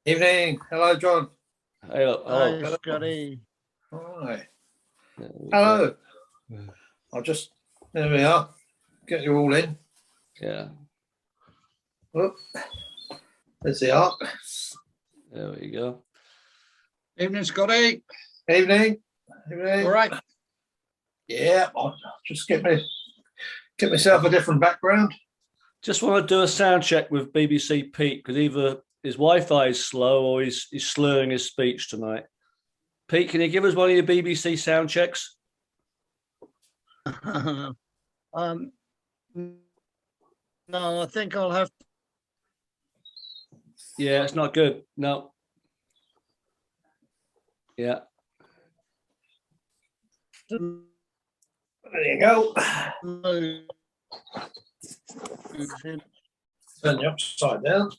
Evening. Hello, John. Hello. Hi, Hello. Scotty. Hi. There we Hello. go. There we are. Get you all in. Yeah, Whoop. There's the arc. there we go. Evening, Scotty. Evening. Evening. All right. Yeah, I'll just get myself a different background. Just want to do a sound check with BBC Pete because either his Wi-Fi is slow or he's slurring his speech tonight. Pete, can you give us one of your BBC sound checks? No, I think I'll have Yeah, it's not good. No. Yeah. to There you go. Turn you upside down.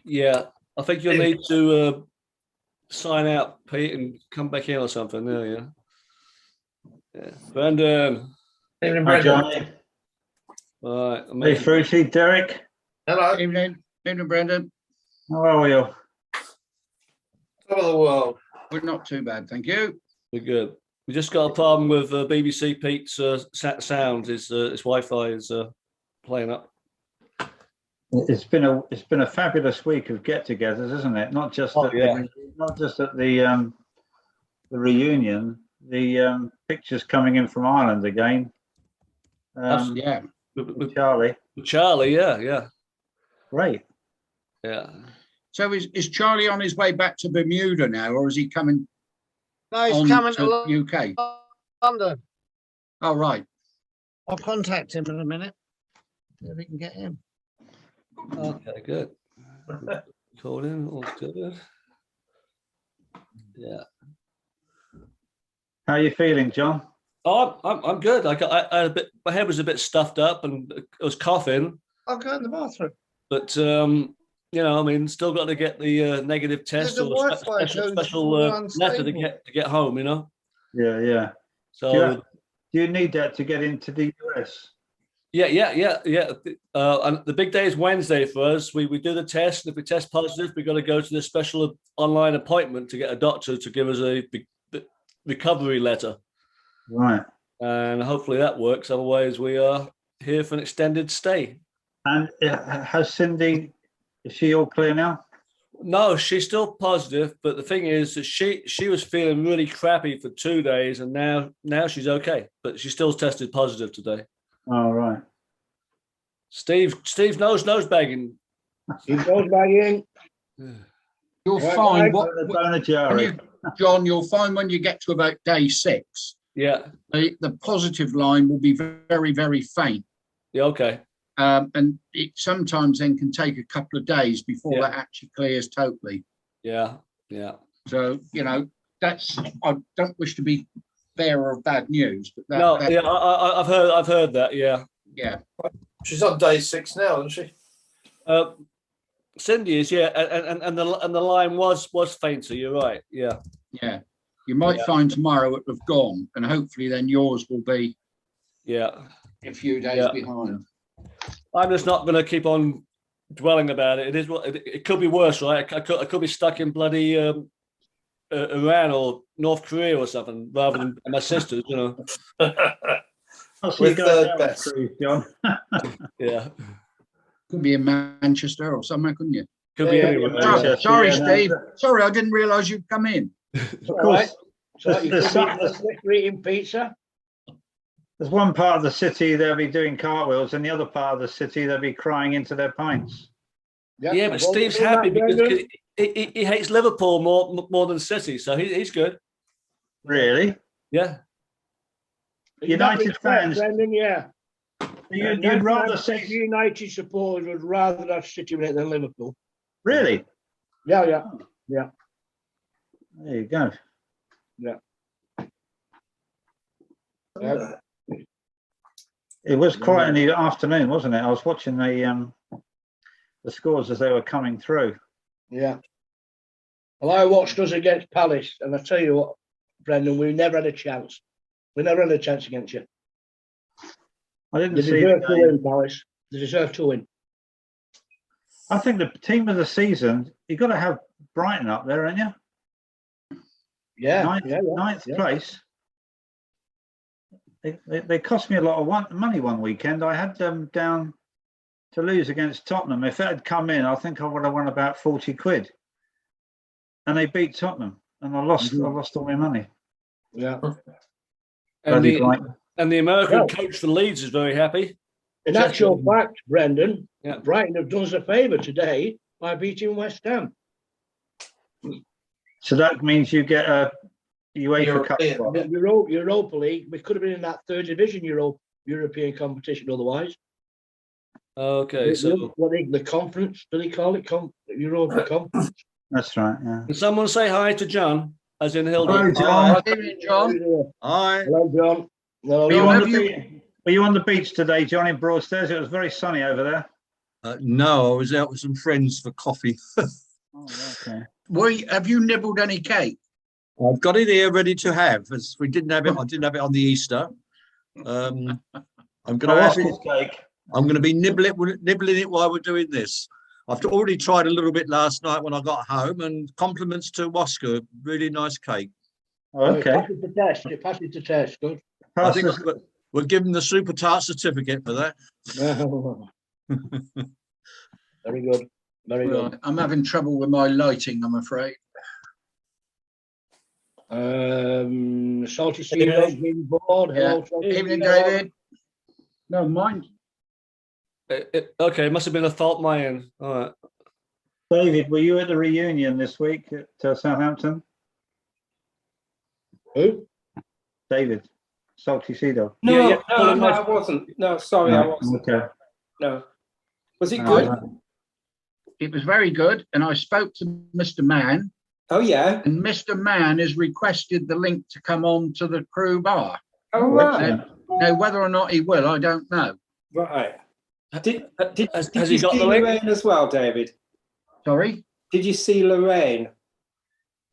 Yeah. I think you'll need to sign out, Pete, and come back in or something. There you go. Yeah. Brendan. Evening, Hi, Brendan. Johnny. All right. Hey, Fruity, Derek. Hello. Evening, Brendan. How are you? Top of the world. We're not too bad, thank you. We're good. We just got a problem with BBC Pete's sound. His Wi-Fi is playing up. It's been a fabulous week of get-togethers, isn't it? Not just at the reunion. The pictures coming in from Ireland again. Yeah. With Charlie. Charlie, yeah. Great. Yeah. So is Charlie on his way back to Bermuda now, or is he coming? No, he's coming to UK. London. Oh, right. I'll contact him in a minute. See if we can get him. Okay, good. Called in, all good. Yeah. How are you feeling, John? Oh, I'm good. I had a bit. My head was a bit stuffed up, and I was coughing. I'll go in the bathroom. But still got to get the negative test There's a or Wi-Fi special goes letter to unstable. get home. Yeah. So Do you need that to get into the US? yeah. And the big day is Wednesday for us. We do the test, and if we test positive, we got to go to the special online appointment to get a doctor to give us a recovery letter. Right. And hopefully that works. Otherwise, we are here for an extended stay. And has Cindy? Is she all clear now? No, she's still positive, but the thing is that she was feeling really crappy for 2 days, and now she's okay, but she still tested positive today. Oh, right. Steve's nose bagging. He goes back in. You'll Right, find John, you'll find when you get to about day 6, Yeah. the positive line will be very, very faint. Yeah. Okay. And it sometimes then can take a couple of days before that actually clears totally. Yeah. So, I don't wish to be bearer of bad news, but I've heard that. Yeah. She's on day 6 now, isn't she? Cindy is, yeah, and the line was fainter. You're right. Yeah. Yeah. You might find tomorrow it have gone, and hopefully then yours will be a few days behind. I'm just not going to keep on dwelling about it. It is what it could be worse, right? I could be stuck in bloody Iran or North Korea or something, rather than my sisters. I'll see you guys out best. cruise, John. Yeah. Could be in Manchester or somewhere, couldn't you? Could be anywhere. Manchester. Sorry, Yeah, Steve. Sorry, I didn't realise you'd come in. Of course. So you There's could be eating pizza. There's one part of the city they'll be doing cartwheels, and the other part of the city they'll be crying into their pints. Yeah, but Steve's happy because he hates Liverpool more than City, so he's good. Really? Yeah. United fans. Brendan, yeah. You'd rather see. United supporters would rather have City with it than Liverpool. Really? Yeah. There you go. Yeah. It was quite in the afternoon, wasn't it? I was watching the scores as they were coming through. Yeah. Well, I watched us against Palace, and I tell you what, Brendan, we never had a chance. We never had a chance against you. I didn't They see. deserve to win, Palace. They deserve to win. I think the team of the season, you've got to have Brighton up there, aren't you? Yeah, Ninth yeah. place. They cost me a lot of money one weekend. I had them down to lose against Tottenham. If it had come in, I think I would have won about 40 quid. And they beat Tottenham, and I lost all my money. Yeah. And Bloody the, Brighton. and the American Well- coach for Leeds is very happy. In actual fact, Brendan, Yeah. Brighton have done us a favour today by beating West Ham. So that means you get a UEFA Cup European, spot. yeah. Europa League, we could have been in that third division European competition otherwise. Okay, so The conference, do they call it? Europa Conference. That's right. Yeah. can someone say hi to John, as in Hilda? Hello, John. Good evening, John. Hi. Hello, John. Hello, Were you, John, on have the you- beach, were you on the beach today, John, in Broadstairs? It was very sunny over there. No, I was out with some friends for coffee. Oh, okay. Have you nibbled any cake? I've got it here ready to have. As we didn't have it, I didn't have it on the Easter. I'm going to Oh, have that's it. his cake. I'm going to be nibbling it while we're doing this. I've already tried a little bit last night when I got home, and compliments to Oscar. Really nice cake. Oh, It okay. passes the test. It passes the test. Good. I think Passes- we're giving the Super Tart certificate for that. Very good. Very good. Right, I'm having trouble with my lighting, I'm afraid. Salty Sea Green Board. Hello, Salty Evening, Sea. David. No, mine. Okay, it must have been a fault my end. All right. David, were you at the reunion this week at Southampton? Who? David, Salty Sea Dog. No, Yeah, yeah. no, I wasn't. No, sorry, I wasn't. Okay. No. Was it All good? right. It was very good, and I spoke to Mr. Mann, Oh, yeah. and Mr. Mann has requested the link to come on to the crew bar. Oh, right. Now, whether or not he will, I don't know. Right. Did Has you he got see the link? Lorraine as well, David? Sorry? Did you see Lorraine?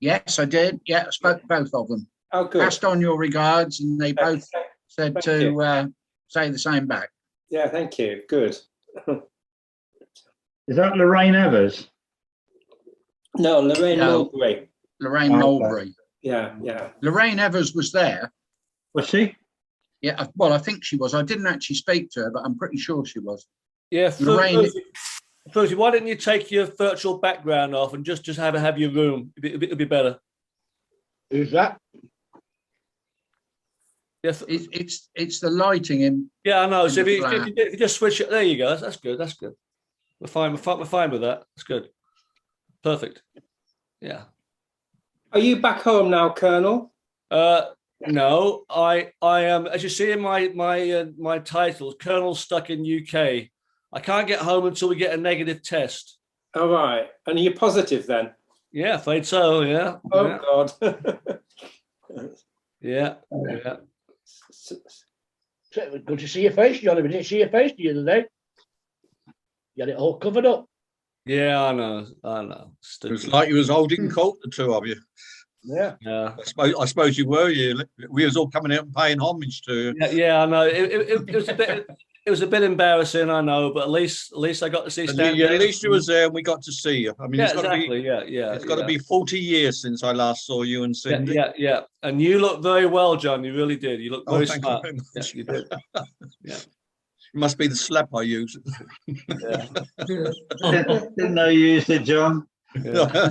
Yes, I did. Yeah, I spoke to both of them. Oh, good. Passed on your regards, and they both said Thank you. to say the same back. Yeah, thank you. Good. Is that Lorraine Evers? No, Lorraine No. Mulberry. Lorraine Okay. Mulberry. Yeah, yeah. Lorraine Evers was there. Was she? Yeah, well, I think she was. I didn't actually speak to her, but I'm pretty sure she was. Yeah, Lorraine- Fruity, why didn't you take your virtual background off and just have your room? It'd be better. Who's that? Yes. It's the lighting in. Yeah, I know. So if you, Flat. if you just switch it, there you go. That's good. That's good. We're fine. We're fine with that. That's good. Perfect. Yeah. Are you back home now, Colonel? No, I am. As you see in my titles, Colonel stuck in UK. I can't get home until we get a negative test. All right. And are you positive then? Yeah, afraid so. Yeah. Oh, Yeah. God. Yeah. Yeah. Good to see your face, Johnny. We didn't see your face the other day. You had it all covered up. Yeah, I know. I know. It was like you was holding court, the two of you. Yeah. Yeah. I suppose you were. We was all coming out and paying homage to you. Yeah, I know. It was a bit. It was a bit embarrassing, I know, but at least I got to see And Stan. at least you was there and we got to see you. I mean, Yeah, it's got to exactly. be. Yeah. It's got to be 40 years since I last saw you and Yeah, Cindy. yeah. And you look very well, John. You really did. You look Oh, very thank you smart. very Yeah, much. you did. It must be the slap I use. Yeah. Didn't know you used it, John. Yeah.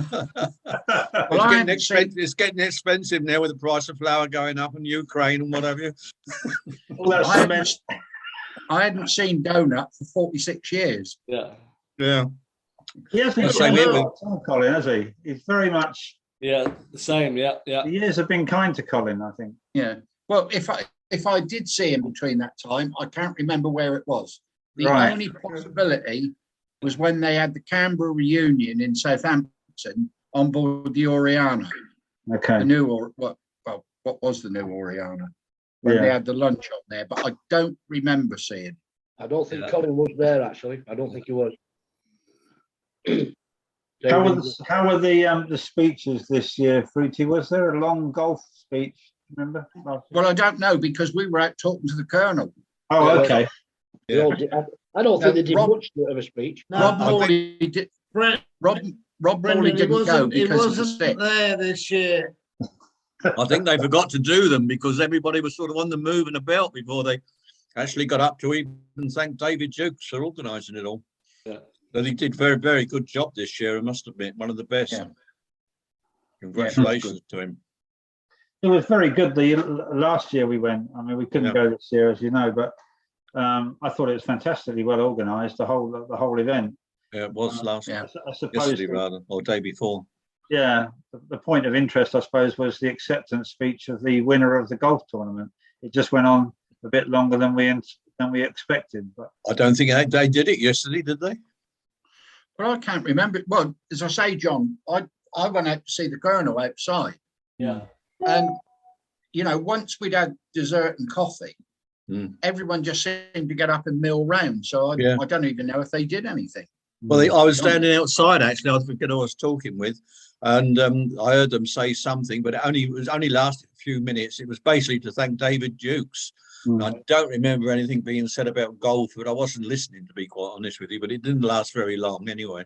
It's getting expensive now with the price of flour going up in Ukraine and what have you. All that I cement. hadn't seen Donut for 46 years. Yeah. Yeah. He hasn't Yes, I changed a will. lot, Tom, Colin, has he? He's very much. Yeah. The same. Yeah. Yeah. The years have been kind to Colin, I think. Yeah. Well, if I did see him between that time, I can't remember where it was. The Right. only possibility was when they had the Canberra reunion in Southampton on board the Oriana, Okay. the new or what was the new Oriana when they Yeah. had the lunch on there, but I don't remember seeing. I don't think Yeah. Colin was there, actually. I don't think he was. How were the speeches this year, Fruity? Was there a long golf speech? Remember? Well, I don't know because we were out talking to the Colonel. Oh, okay. They all did- I don't think they did Rob- much of a speech. Rob I Morley did. Rob Rob Morley Brendan, he didn't go wasn't, he because of the wasn't stick. there this year. I think they forgot to do them because everybody was sort of on the move and about before they actually got up to even thank David Jukes for organising it all. Yeah. But he did very, very good job this year, I must admit, one of the best. Yeah. Congratulations to him. It was very good. The last year we went. I mean, we couldn't Yeah. go this year, as you know, but I thought it was fantastically well organised. The whole event. Yeah, it was last Yeah. I suppose. yesterday rather, or day before. Yeah, the point of interest, I suppose, was the acceptance speech of the winner of the golf tournament. It just went on a bit longer than we expected, but I don't think they did it yesterday, did they? Well, I can't remember. Well, as I say, John, I went out to see the Colonel outside, Yeah. and once we'd had dessert and coffee, Mm. everyone just seemed to get up and mill round. So Yeah. I don't even know if they did anything. Well, I was standing outside actually. I forget who I was talking with, and I heard them say something, but it was only lasted a few minutes. It was basically to thank David Jukes. Mm. I don't remember anything being said about golf, but I wasn't listening, to be quite honest with you. But it didn't last very long anyway.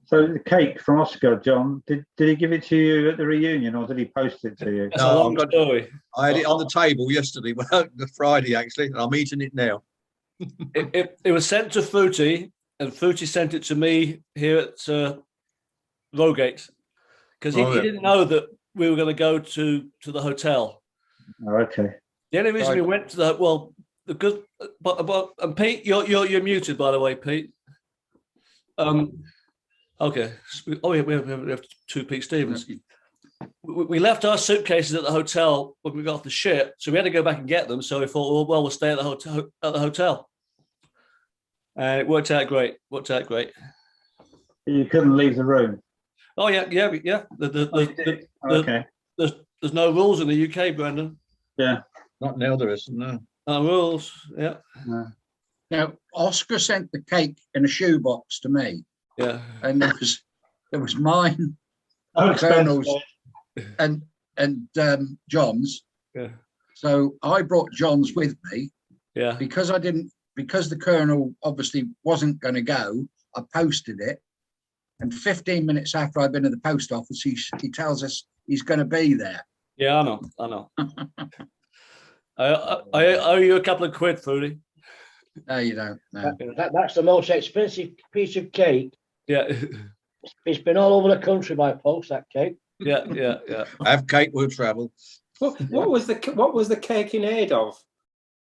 so the cake from Oscar, John, did he give it to you at the reunion, or did he post it to you? That's No, a long I've got- story. I had it on the table yesterday, well, the Friday actually, and I'm eating it now. It was sent to Footy, and Footy sent it to me here at Rogate, because he Oh, yeah. didn't know that we were going to go to the hotel. Oh, okay. The only reason we Right. went to the good, but and Pete, you're muted, by the way, Pete. Okay. Oh, yeah, we have two Pete Stevens. We left our suitcases at the hotel when we got off the ship, so we had to go back and get them. So we thought, well, we'll stay at the hotel. And it worked out great. You couldn't leave the room. Oh yeah. Okay. There's no rules in the UK, Brendan. Yeah. Not now, there isn't. No. No rules. Yeah. Now, Oscar sent the cake in a shoebox to me, Yeah. and there was mine, Oh, Colonel's, and John's. Yeah. So I brought John's with me Yeah. because the Colonel obviously wasn't going to go. I posted it, and 15 minutes after I'd been at the post office, he tells us he's going to be there. Yeah. I know. I owe you a couple of quid, Foodie. No, you don't. No. That's the most expensive piece of cake. Yeah. It's been all over the country by post, that cake. Yeah. Have cake will travel. What was the cake in aid of?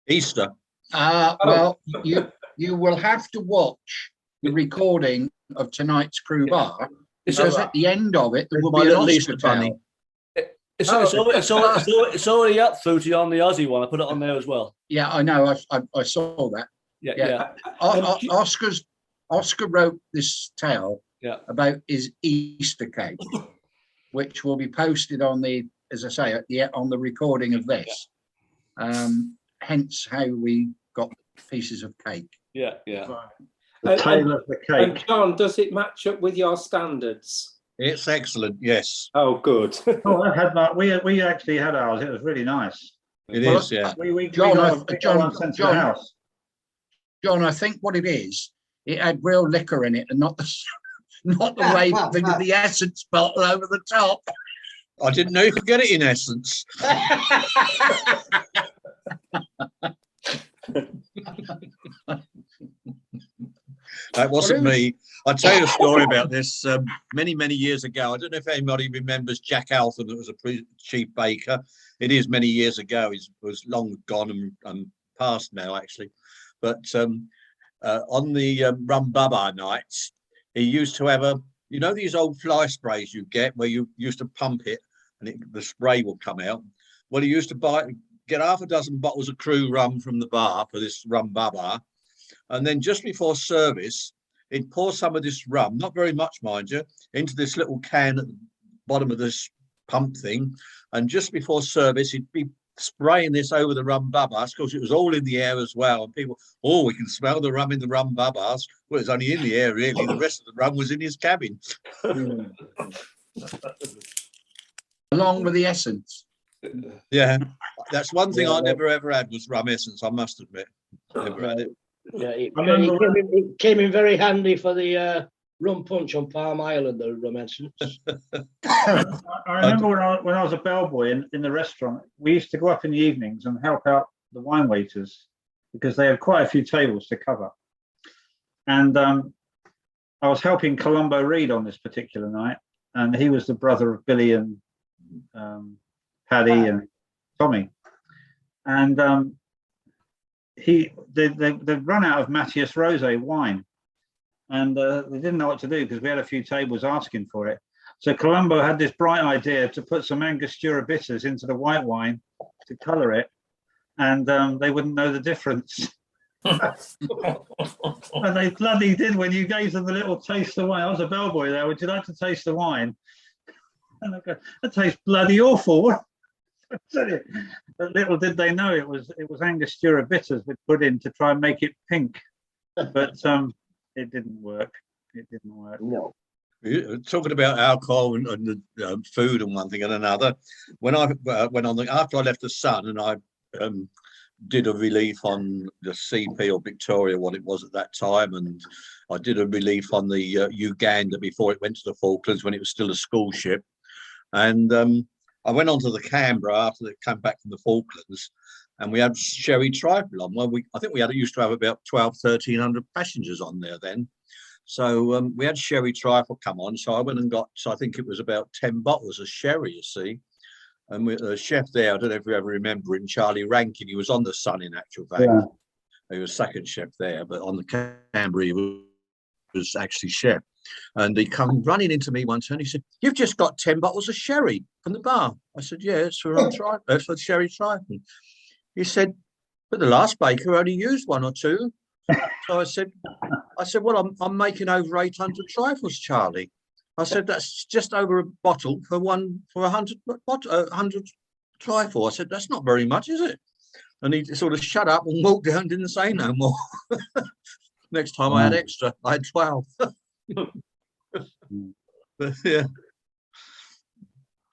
Easter. Well, you will have to watch the recording of tonight's Crew Bar, because at the end of it there will My be an little Oscar Easter bunny. tale. It's already up, Foodie, on the Aussie one. I put it on there as well. Yeah, I know. I saw that. Yeah. Oscar wrote this tale Yeah. about his Easter cake, which will be posted on as I say, on the recording of this. Hence how we got pieces of cake. Yeah. The tail of the And cake. John, does it match up with your standards? It's excellent. Yes, Oh, good. Oh, I had that. We actually had ours. It was really nice. it Well, is. Yeah. We John, got one sent to the house. John, I think what it is, it had real liquor in it, and not the way the essence bottle over the top. I didn't know you could get it in essence. That wasn't me. I'll tell you a story about this. Many, many years ago, I don't know if anybody remembers Jack Altham, that was a chief baker. It is many years ago. He was long gone and past now, actually. But on the Rum Baba nights, he used to have these old fly sprays you get where you used to pump it and the spray will come out. Well, he used to get half a dozen bottles of Crew rum from the bar for this Rum Baba. And then just before service, he'd pour some of this rum, not very much, mind you, into this little can at the bottom of this pump thing. And just before service, he'd be spraying this over the Rum Babas, because it was all in the air as well. And people, we can smell the rum in the Rum Babas. Well, it's only in the air, really. The rest of the rum was in his cabin. Along with the essence. Yeah, that's one thing I never ever had was rum essence, I must admit. Never had it. Yeah, it came in very handy for the rum punch on Palm Island, the rum essence. I remember when I was a bellboy in the restaurant, we used to go up in the evenings and help out the wine waiters because they had quite a few tables to cover. And I was helping Columbo Reed on this particular night, and he was the brother of Billy and Paddy and Tommy. And they'd run out of Matthias Rosé wine, and they didn't know what to do because we had a few tables asking for it. So Columbo had this bright idea to put some Angostura bitters into the white wine to colour it, and they wouldn't know the difference. And they bloody did when you gave them the little taste of wine. I was a bellboy there. Would you like to taste the wine? And I go, that tastes bloody awful. I tell you. But little did they know it was Angostura bitters we put in to try and make it pink. But it didn't work. It didn't work. No. Talking about alcohol and food and one thing and another, when I went on after I left the Sun and I did a relief on the CP or Victoria, what it was at that time, and I did a relief on the Uganda before it went to the Falklands when it was still a school ship, and I went on to the Canberra after they came back from the Falklands, and we had sherry trifle on. Well, I think we used to have about 1,300 passengers on there then. So we had sherry trifle come on. So I went and got, so I think it was about 10 bottles of sherry, you see. And the chef there, I don't know if you ever remember him, Charlie Rankin, he was on the Sun in actual fact. Yeah. He was second chef there, but on the Canberra, he was actually chef. And he come running into me once and he said, "You've just got 10 bottles of sherry from the bar." I said, "Yeah, it's for sherry trifle." He said, "But the last baker only used 1 or 2. So I said, "Well, I'm making over 800 trifles, Charlie." I said, "That's just over a bottle for 100 trifle." I said, "That's not very much, is it?" And he sort of shut up and walked down, didn't say no more. Next time I had extra, I had 12. Yeah.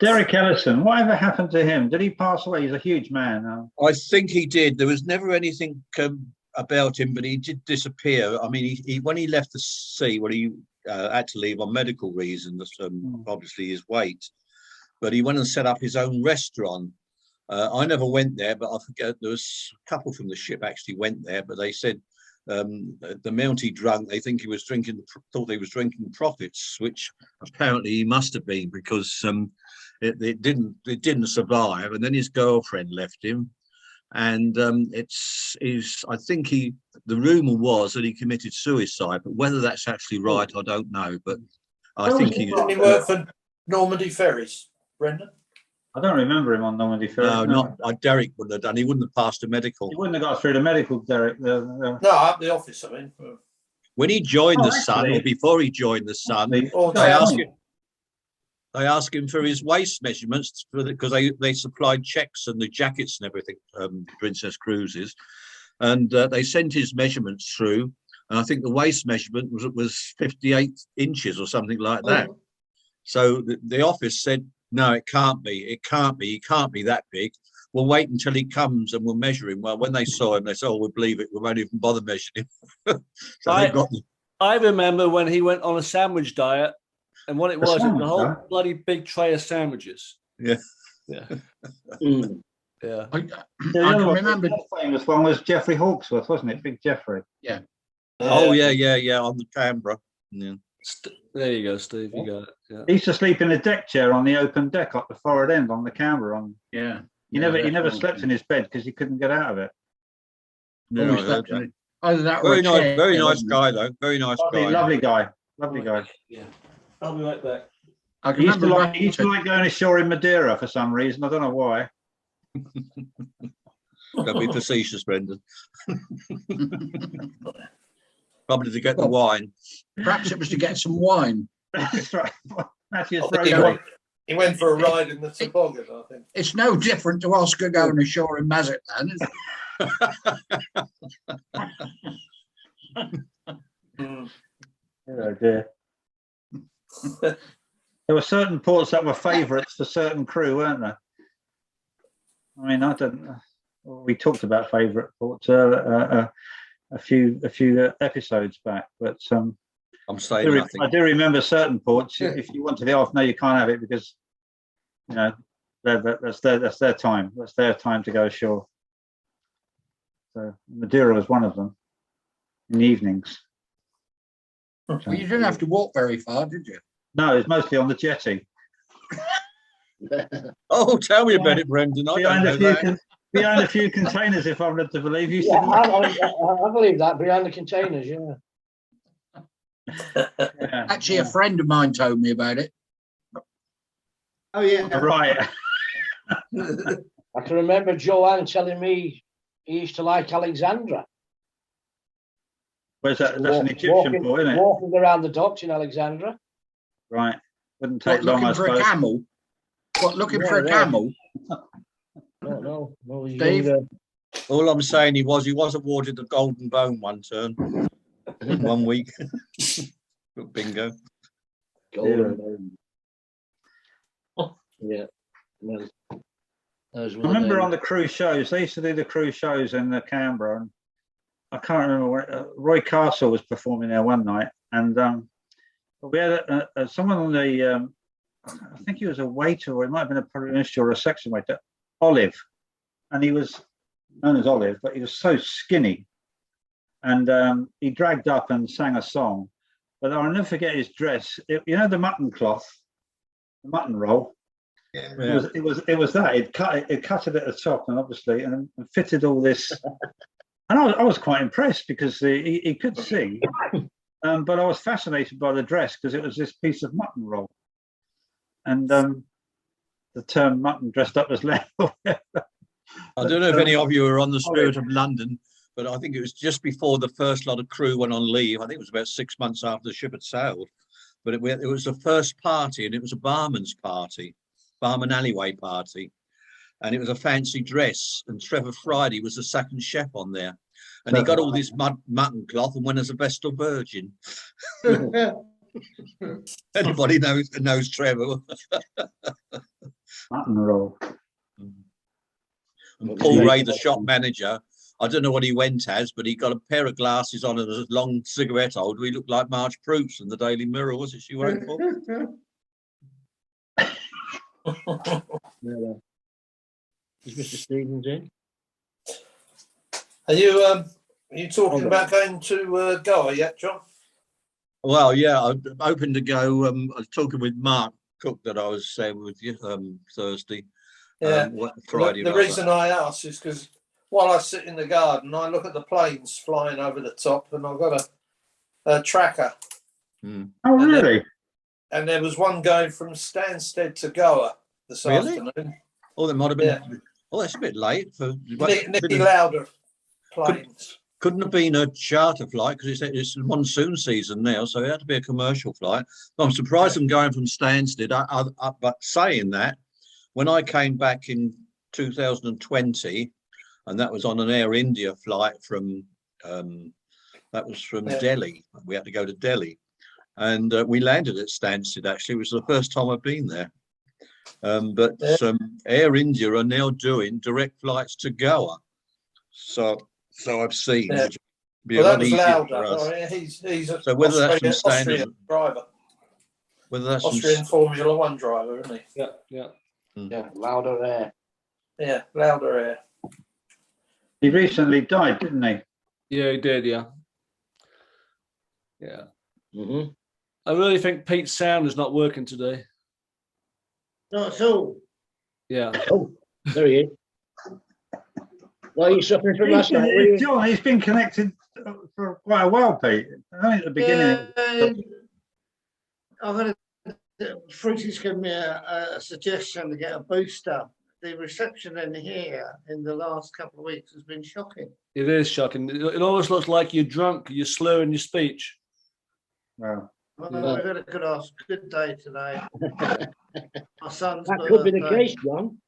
Derek Ellison, whatever happened to him? Did he pass away? He's a huge man. I think he did. There was never anything about him, but he did disappear. I mean, he when he left the sea, when he had to leave on medical reasons, obviously his weight, but he went and set up his own restaurant. I never went there, but I forget, there was a couple from the ship actually went there, but they said the amount he drunk, they think he was drinking, thought he was drinking profits, which apparently he must have been, because it didn't survive. And then his girlfriend left him. And I think the rumor was that he committed suicide, but whether that's actually right, I don't know. But I think Didn't he work for Normandy Ferries, Brendan? I don't remember him on Normandy Ferry. No, Derek wouldn't have done. He wouldn't have passed a medical. He wouldn't have got through the medical, Derek. No, up the office, I mean. When he joined the Sun, actually, or before he joined the Sun, they asked him for his waist measurements because they supplied checks and the jackets and everything, Princess Cruises, and they sent his measurements through. And I think the waist measurement was 58 inches or something like that. Oh. So the office said, "No, it can't be. It can't be. He can't be that big. We'll wait until he comes and we'll measure him." Well, when they saw him, they said, "Oh, we'll believe it. We won't even bother measuring him." I remember when he went on a sandwich diet, and what it was a whole bloody big tray of sandwiches. Yeah. Yeah. I I can remember. The famous one was Jeffrey Hawksworth, wasn't it? Big Jeffrey. Oh, yeah, on the Canberra. Yeah. There you go, Steve. You got it. Yeah. He used to sleep in a deck chair on the open deck at the forward end on the Canberra. Yeah. He never slept in his bed because he couldn't get out of it. Yeah, Always I slept heard in that. either that or a chair, Very nice wasn't it? guy though. Very nice guy. Lovely guy. Lovely guy. Yeah. I'll be right back. I can He used, remember he used to like going ashore in Madeira for some reason. I don't know why. Don't be facetious, Brendan. Probably to get the wine. perhaps it was to get some wine. That's right. Matthias I think Rosé. he went for a ride in the toboggan, I think. It's no different to Oscar going ashore in Mazatlan. Is it? Oh dear. There were certain ports that were favourites for certain crew, weren't there? I mean, we talked about favourite ports a few episodes back, but I'm saying nothing. I do remember certain ports. If you wanted it off, no, you can't have it because, you know, that's their time. That's their time to go ashore. So Madeira was one of them in the evenings. Well, you didn't have to walk very far, did you? No, it's mostly on the jetty. Oh, tell me about it, Brendan. I don't know that. Behind a few containers, if I'm led to believe. You Yeah, I believe that behind the containers. Yeah. Actually, a friend of mine told me about it. Oh, yeah. Right. I can remember Joanne telling me he used to like Alexandra. Where's that? That's an Egyptian port, isn't it? Walking around the docks in Alexandra. Right. Wouldn't take What, long, I looking for a suppose. camel? What, looking for a Yeah. camel? No, he's Dave? younger. All I'm saying he was awarded the Golden Bone one turn, 1 week. Bingo. Golden. Yeah. Well, those were I remember the on the cruise shows, they used to do the cruise shows in the Canberra, and I can't remember where Roy Castle was performing there one night, and we had someone on the, I think he was a waiter, or he might have been a Prime Minister or a section waiter, Olive, and he was known as Olive, but he was so skinny, and he dragged up and sang a song, but I'll never forget his dress. You know the mutton cloth, the mutton roll. Yeah. It was that it cut it at the top, and obviously and fitted all this, and I was quite impressed because he could sing, but I was fascinated by the dress because it was this piece of mutton roll, and the term mutton dressed up as lamb. I don't know if any of you are on the Spirit of London, but I think it was just before the first lot of crew went on leave. I think it was about 6 months after the ship had sailed, but it was the first party, and it was a barman's party. Barman alleyway party, and it was a fancy dress, and Trevor Friday was the second chef on there, and he got all this mutton cloth and went as a Vestal Virgin. Anybody knows Trevor. Mutton roll. And Paul Ray, the shop manager, I don't know what he went as, but he got a pair of glasses on and a long cigarette holder. He looked like Marge Proops in the Daily Mirror, was it? She wrote for. Is Mr. Stevens in? Are you talking about going to Goa yet, John? Well, yeah, I'm hoping to go. I was talking with Mark Cook that I was saying with you Thursday. Yeah. Friday. The reason I ask is because while I sit in the garden, I look at the planes flying over the top, and I've got a tracker. Mm. Oh, really? And there was one going from Stansted to Goa this Really? afternoon. Oh, that might have been. Yeah. Oh, that's a bit late for. Nicky Lauder planes. Couldn't have been a charter flight because it's monsoon season now, so it had to be a commercial flight. I'm surprised them going from Stansted. But saying that, when I came back in 2020, and that was on an Air India flight from Delhi. We had to go to Delhi, and we landed at Stansted. Actually, it was the first time I've been there. But Air India are now doing direct flights to Goa. So I've seen. Yeah. Which would be Well, a that lot was easier for Lauder. us. He's a So whether that's from Austrian driver, Whether that's Austrian Formula One driver, isn't he? Yeah. Yeah, Lauder Air. Yeah, Lauder Air. He recently died, didn't he? Yeah, he did. Yeah. Yeah. Mm-hmm. I really think Pete's sound is not working today. Not at all. Yeah. Oh, there he is. Well, you suffering from last night, were you? John, he's been connected for quite a while, Pete. I think at the beginning. I've had Fruity's given me a suggestion to get a booster. The reception in here in the last couple of weeks has been shocking. It is shocking. It almost looks like you're drunk. You're slurring your speech. Wow. Well, Yeah. we've had a good day today. My son's That could be the birthday. case, John.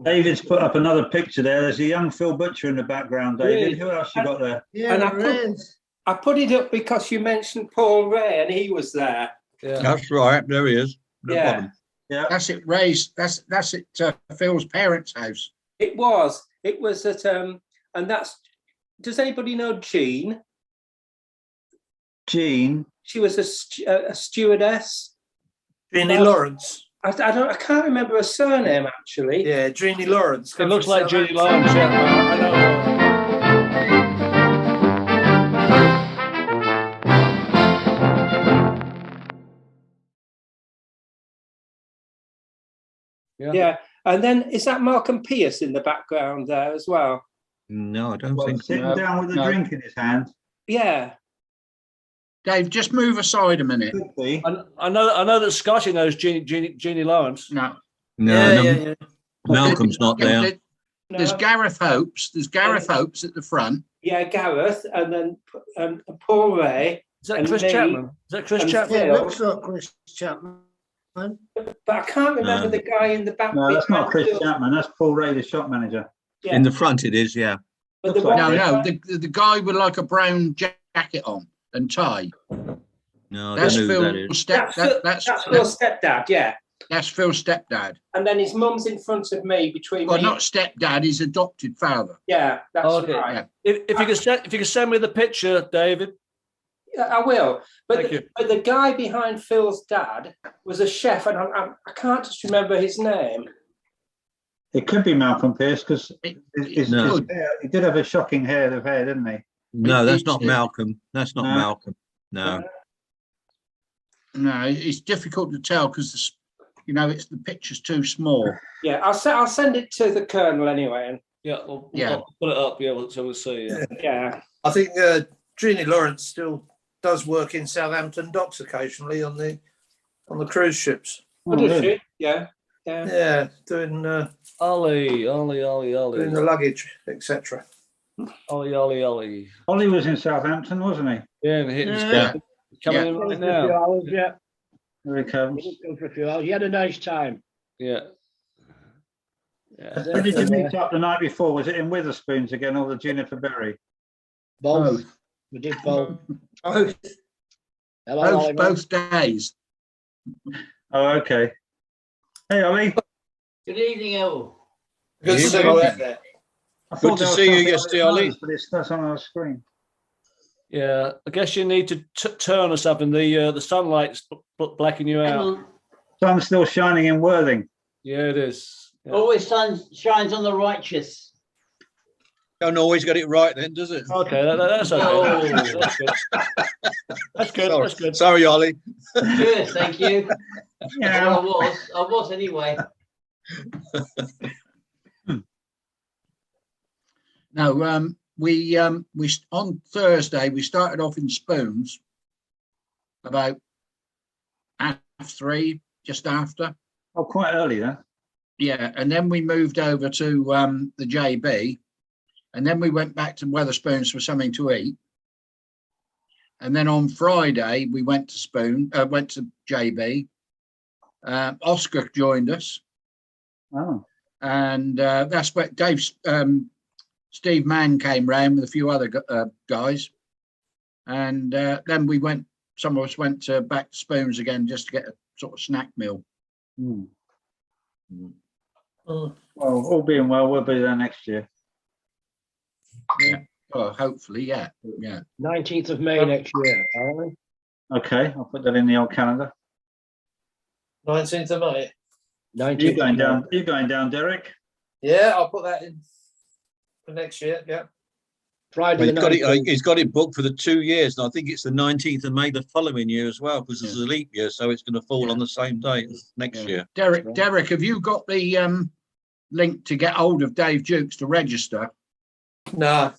David's put up another picture there. There's a young Phil Butcher in the background, David. Really? Who else you got there? Yeah, And I there put- is. I put it up because you mentioned Paul Ray and he was there. Yeah. That's right. There he is. No Yeah. problem. That's it, Ray's. That's at Phil's parents' house. It was at and that's. Does anybody know Jean? Jean. She was a stewardess. Jeannie Oh. Lawrence. I can't remember her surname actually. Yeah, Jeannie Lawrence. It come looks from like Jeannie Southampton. Lawrence. Yeah, I know. Yeah. Yeah. And then is that Malcolm Pierce in the background there as well? No, I don't Well, think so. sitting No, down with a no. drink in his hand. Yeah. Dave, just move aside a minute. Could be. I know that Scotty knows Jeannie Lawrence. No. No, no, yeah. Malcolm's not there. There's No. Gareth Hopes. There's Gareth Hopes at the front. Yeah, Gareth, and then Paul Ray. Is that And Chris me, Chapman? Is that Chris and Chapman? Yeah, Phil. looks like Chris Chapman. But I can't remember No. the guy in the back. No, that's not Chris behind Phil. Chapman. That's Paul Ray, the shop manager. Yeah. In the front, it is. Yeah. But the Looks like- one No, behind- the guy with like a brown jacket on and tie. No, I That's don't know who that Phil's is. step. That's Phil's stepdad, yeah. That's Phil's stepdad. And then his mum's in front of me between Well, me. not stepdad. His adopted father. Yeah, that's Okay. right. If you could send me the picture, David. Yeah, I will. But Thank the, you. but the guy behind Phil's dad was a chef, and I can't just remember his name. It could be Malcolm Pierce because No. he did have a shocking head of hair, didn't he? No, that's not It's- Malcolm. That's not No. Malcolm. No. No, it's difficult to tell because it's the picture's too small. Yeah, I'll send it to the Colonel anyway. And Yeah, Yeah. I'll put it up. Yeah, so we'll see. Yeah. yeah, I think Jeannie Lawrence still does work in Southampton docks occasionally on the cruise ships. what Oh, does really? she? Yeah, yeah. Yeah, doing Ollie. doing the luggage, etc. Ollie. Ollie was in Southampton, wasn't he? Yeah, and he's Yeah. coming Yeah. in right For a few now. hours, yeah. There he comes. He did come for a few hours. He had a nice time. Yeah. Yeah. Where did you meet up the night before? Was it in Witherspoons again, or the Juniper Berry? Both. We did both. Oh, Hello, Ollie, Both days. Oh, okay. Hey, Ollie. good evening, all. Good Yeah. silhouette there. I Good thought to there was see you something on yesterday, his Ollie. nose, but it's that's on our screen. Yeah, I guess you need to turn or something. The sunlight's blacking you out. Sun's still shining in Worthing. Yeah, it is. Yeah. Always sun shines on the righteous. Don't always get it right, then, does it? Okay, that's okay. Oh. That's good. That's good. Sorry, That's good. Sorry, Ollie. Good, thank you. Yeah. I was anyway. No, we on Thursday we started off in Spoons about 3:30, just after. Oh, quite early then. Yeah, and then we moved over to the JB, and then we went back to Wetherspoons for something to eat. And then on Friday we went to JB. Oscar joined us, Oh, and that's where Steve Mann came round with a few other guys, and then some of us went back to Spoons again just to get a sort of snack meal. hmm. Mm. Well, all being well, we'll be there next year. Oh, hopefully, yeah. 19th of May next year, apparently. Okay, I'll put that in the old calendar. 19th of May. 19th You of going May. down? You going down, Derek? Yeah, I'll put that in for next year. Yeah. Friday the He's got it. 19th. He's got it booked for the 2 years, and I think it's the 19th of May the following year as well, because it's a leap year, so it's going to fall on the same day as next Yeah. year. Derek, have you got the link to get hold of Dave Dukes to register? No.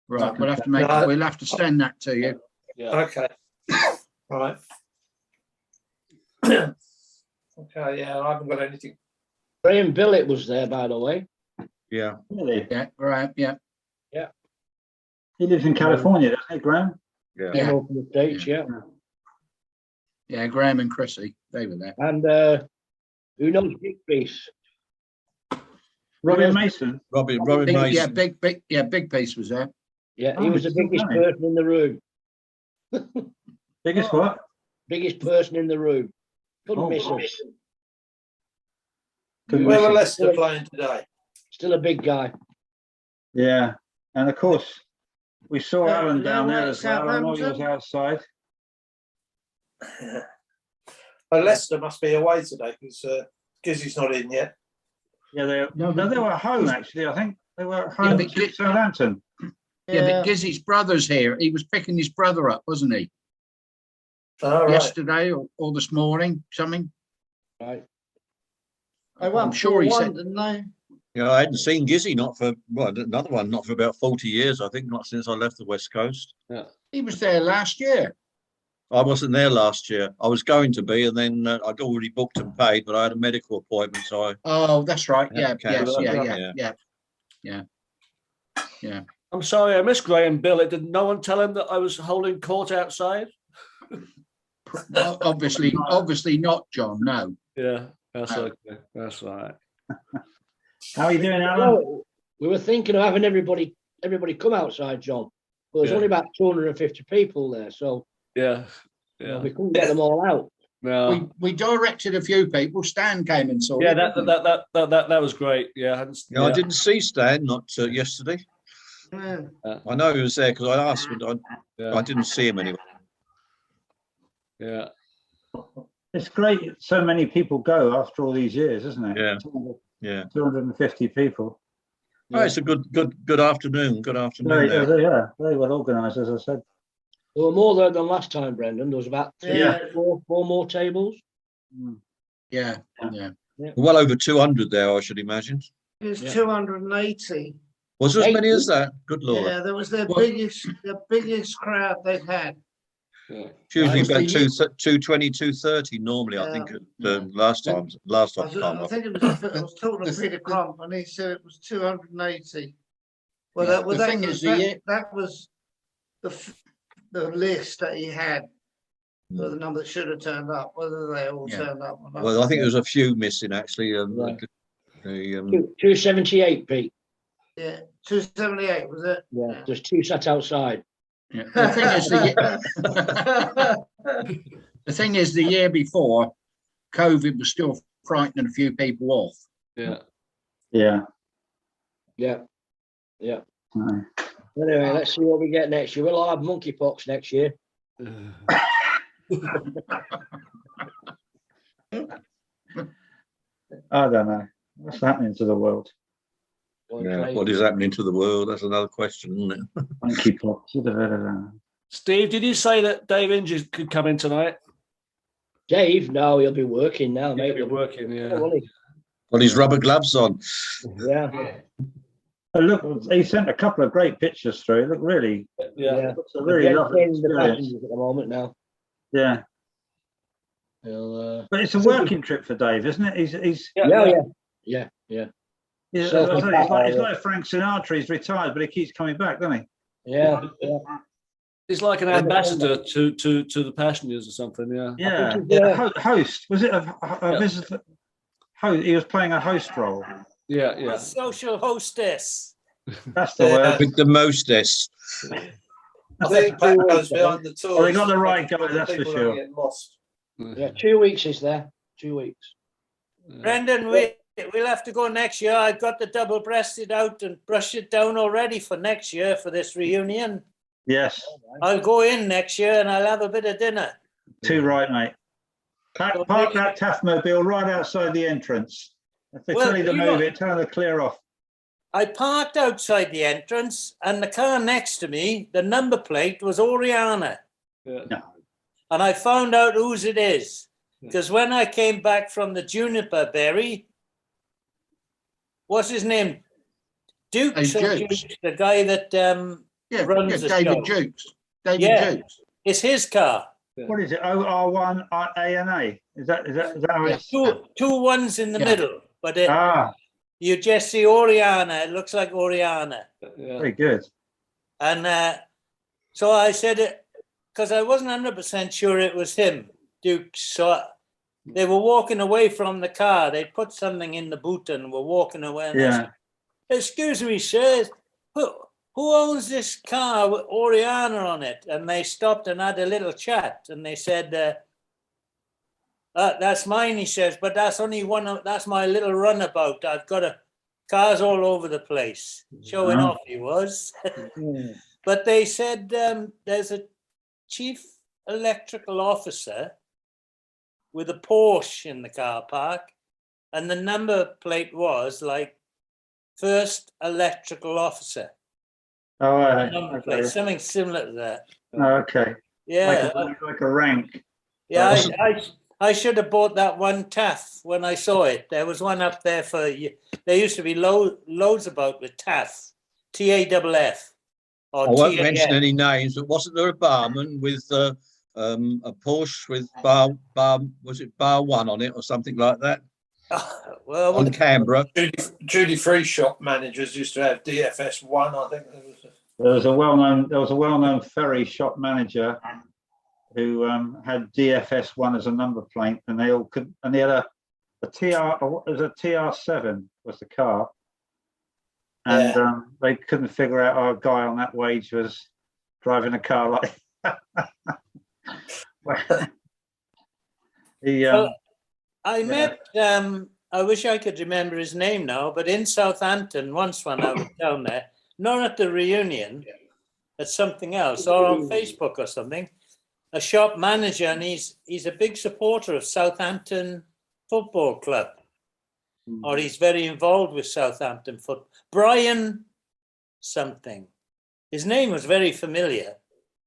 Right, we'll have to No. we'll have to send that to you. Yeah. Okay. Right. Okay. Yeah, I haven't got anything. Graham Billett was there, by the way. Yeah. Really? Yeah, right, yeah. He lives in California, doesn't he, Graham? Yeah. Came over from the States, yeah. Yeah, Graham and Chrissy, they were there. And who knows Big Piece? Robin Mason. Robin Big, Mason. yeah, Big Piece was there. Yeah, he Oh, was the he's still biggest going. person in the room. Biggest what? Biggest person in the room. Couldn't Oh, miss him. Couldn't Where miss were him. Leicester playing today? Still a big guy. Yeah, and of course, We saw Yeah, Alan yeah, down there we're as well. I know he was Southampton. outside. Leicester must be away today because Gizzy's not in yet. Yeah, No, they were home he's- actually. I think they were at Yeah, home but to Southampton. Yeah, but Gizzy's brother's here. He was picking his brother up, wasn't he? All right. Yesterday or this morning, something. Right. They won I'm sure he 4-1, said. didn't they? Yeah, I hadn't seen Gizzy not for another one, not for about 40 years. I think not since I left the West Coast. He was there last year. I wasn't there last year. I was going to be, and then I'd already booked and paid, but I had a medical appointment, so I Oh, that's right. Yeah, Yeah, cancelled, yeah. I'm sorry, I missed Graham Bill. Did no one tell him that I was holding court outside? Obviously not, John. No. Yeah, that's No. okay. That's all right. How are you doing, Alan? Well, we were thinking of having everybody come outside, John. But there's Yeah. only about 250 people there, so Yeah, you know, yeah. we couldn't get them all out. No. We directed a few people. Stan came and saw Yeah, it, that didn't he? that was great. Yeah, I didn't see Stan not yesterday. Yeah. I know he was there because I asked, but Yeah, I didn't see him anyway. yeah. It's great. So many people go after all these years, isn't it? Yeah. Yeah. 250 people. Oh, it's a good afternoon. Good afternoon. there. Very well organised, as I said. There were more there than last time, Brendan. There was about four more tables. Yeah. Well over 200 there, I should imagine. It was Yeah. 280. Was there as many 80? as that? Good Lord. Yeah, that was their Well- biggest crowd they've had. It's usually Right. about So 220, 230 normally, I think, last time I time. think it was, I was talking to Peter Crump and he said it was 280. Well, Yeah, that was, the thing is, that was the list that he had. For the number that should have turned up, whether they all Yeah. turned up or not. Well, I think there was a few missing actually. Right. The, 278, Pete. Yeah, 278 was it? Yeah, there's two sat outside. Yeah. The thing is, the year before, COVID was still frightening a few people off. Yeah. Yeah. Yeah. No. Anyway, let's see what we get next year. We'll have monkeypox next year. I don't know. What's happening to the world? what is happening to the world? That's another question, isn't it? Monkeypox. Steve, did you say that Dave Inges could come in tonight? Dave, no, he'll be working now, mate. Maybe working, yeah. Will he? Got his rubber gloves on. Yeah. Oh, look, he sent a couple of great pictures through. Look, really, Yeah. it's a really Again, lovely training the experience. passengers at the moment now. Yeah, He'll, but it's a working trip for Dave, isn't it? He's yeah. yeah, Self-employed. it's like Frank Sinatra. He's retired, but he keeps coming back, doesn't he? Yeah. He's like an ambassador to the passengers or something, yeah. Yeah, think he's, host. Was it a visitor? He was playing a host role. Yeah, yeah. Social hostess. That's the word. With the mostess. I think Pat goes behind the tours. Well, they got the right guy, People that's for don't sure. get lost. Yeah, 2 weeks is there. 2 weeks. Brendan, we'll have to go next year. I've got the double-breasted out and brushed it down already for next year for this reunion. Yes, I'll go in next year and I'll have a bit of dinner. too right, mate. Park that Taffmobile right outside the entrance. If they Well, tell you to you move know- it, tell them to clear off. I parked outside the entrance and the car next to me, the number plate was Oriana. Yeah. And I found out whose it is. Because when I came back from the Juniper Berry, what's his name? Dukes, Hey, or Jukes. Dukes, the guy that runs the David show. Jukes. David Yeah. Jukes. It's his car. What is it? OR1 ANA? Is that how it's? Two ones in the Yeah. middle, but you just see Oriana. It looks like Oriana. Yeah. Very good. And so I said, because I wasn't 100% sure it was him, Dukes. So they were walking away from the car. They put something in the boot and were walking away. And I Yeah. said, excuse me, sir, who owns this car with Oriana on it? And they stopped and had a little chat. And they said, that's mine, he says, but that's only that's my little runabout. I've got cars all over the place. Showing Oh. off, he was. But they said there's a chief electrical officer with a Porsche in the car park, and the number plate was like first electrical officer. Oh, Number plate, something similar to that. okay. Yeah, Like a rank. yeah. I should have bought that one TAF when I saw it. There was one up there for. There used to be loads about with TAF, TAFF. I won't mention any names, but wasn't there a barman with a Porsche with bar was it bar one on it or something like that? Well, On Canberra. Duty free shop managers used to have DFS one, I think. There was a well-known ferry shop manager who had DFS one as a number plate, and they all could, and they had a TR. It was a TR7 was the car, and they couldn't figure out how a guy on that wage was driving a car like. I met. I wish I could remember his name now, but in Southampton once when I was down there, not at the reunion, at something else, or on Facebook or something. A shop manager, and he's a big supporter of Southampton Football Club, or he's very involved with Southampton football. Brian something. His name was very familiar.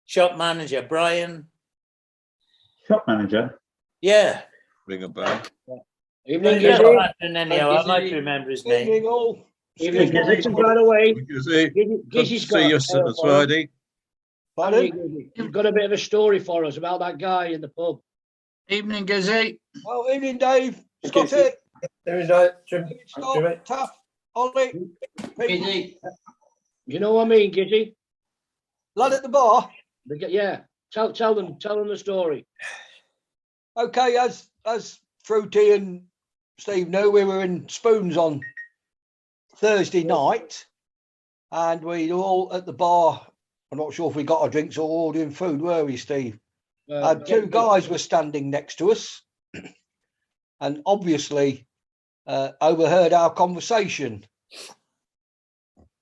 Shop manager, Brian. Shop manager? Yeah. Ring a bell. Evening, Southampton, anyhow, I might remember his name. Evening, all. Evening, Evening, by the way. Good to see you, Friday. Pardon? You've got a bit of a story for us about that guy in the pub. Evening, Gizzy. Oh, evening, Dave. Scotty. There is no Jimmy. Scott, Tough. Ollie. Gizzy. You know what I mean, Gizzy? Lad at the bar. Yeah. Tell them the story. Okay, as Fruity and Steve know, we were in Spoons on Thursday night, and we were all at the bar. I'm not sure if we got our drinks or ordering food, were we, Steve? Two guys were standing next to us and obviously overheard our conversation.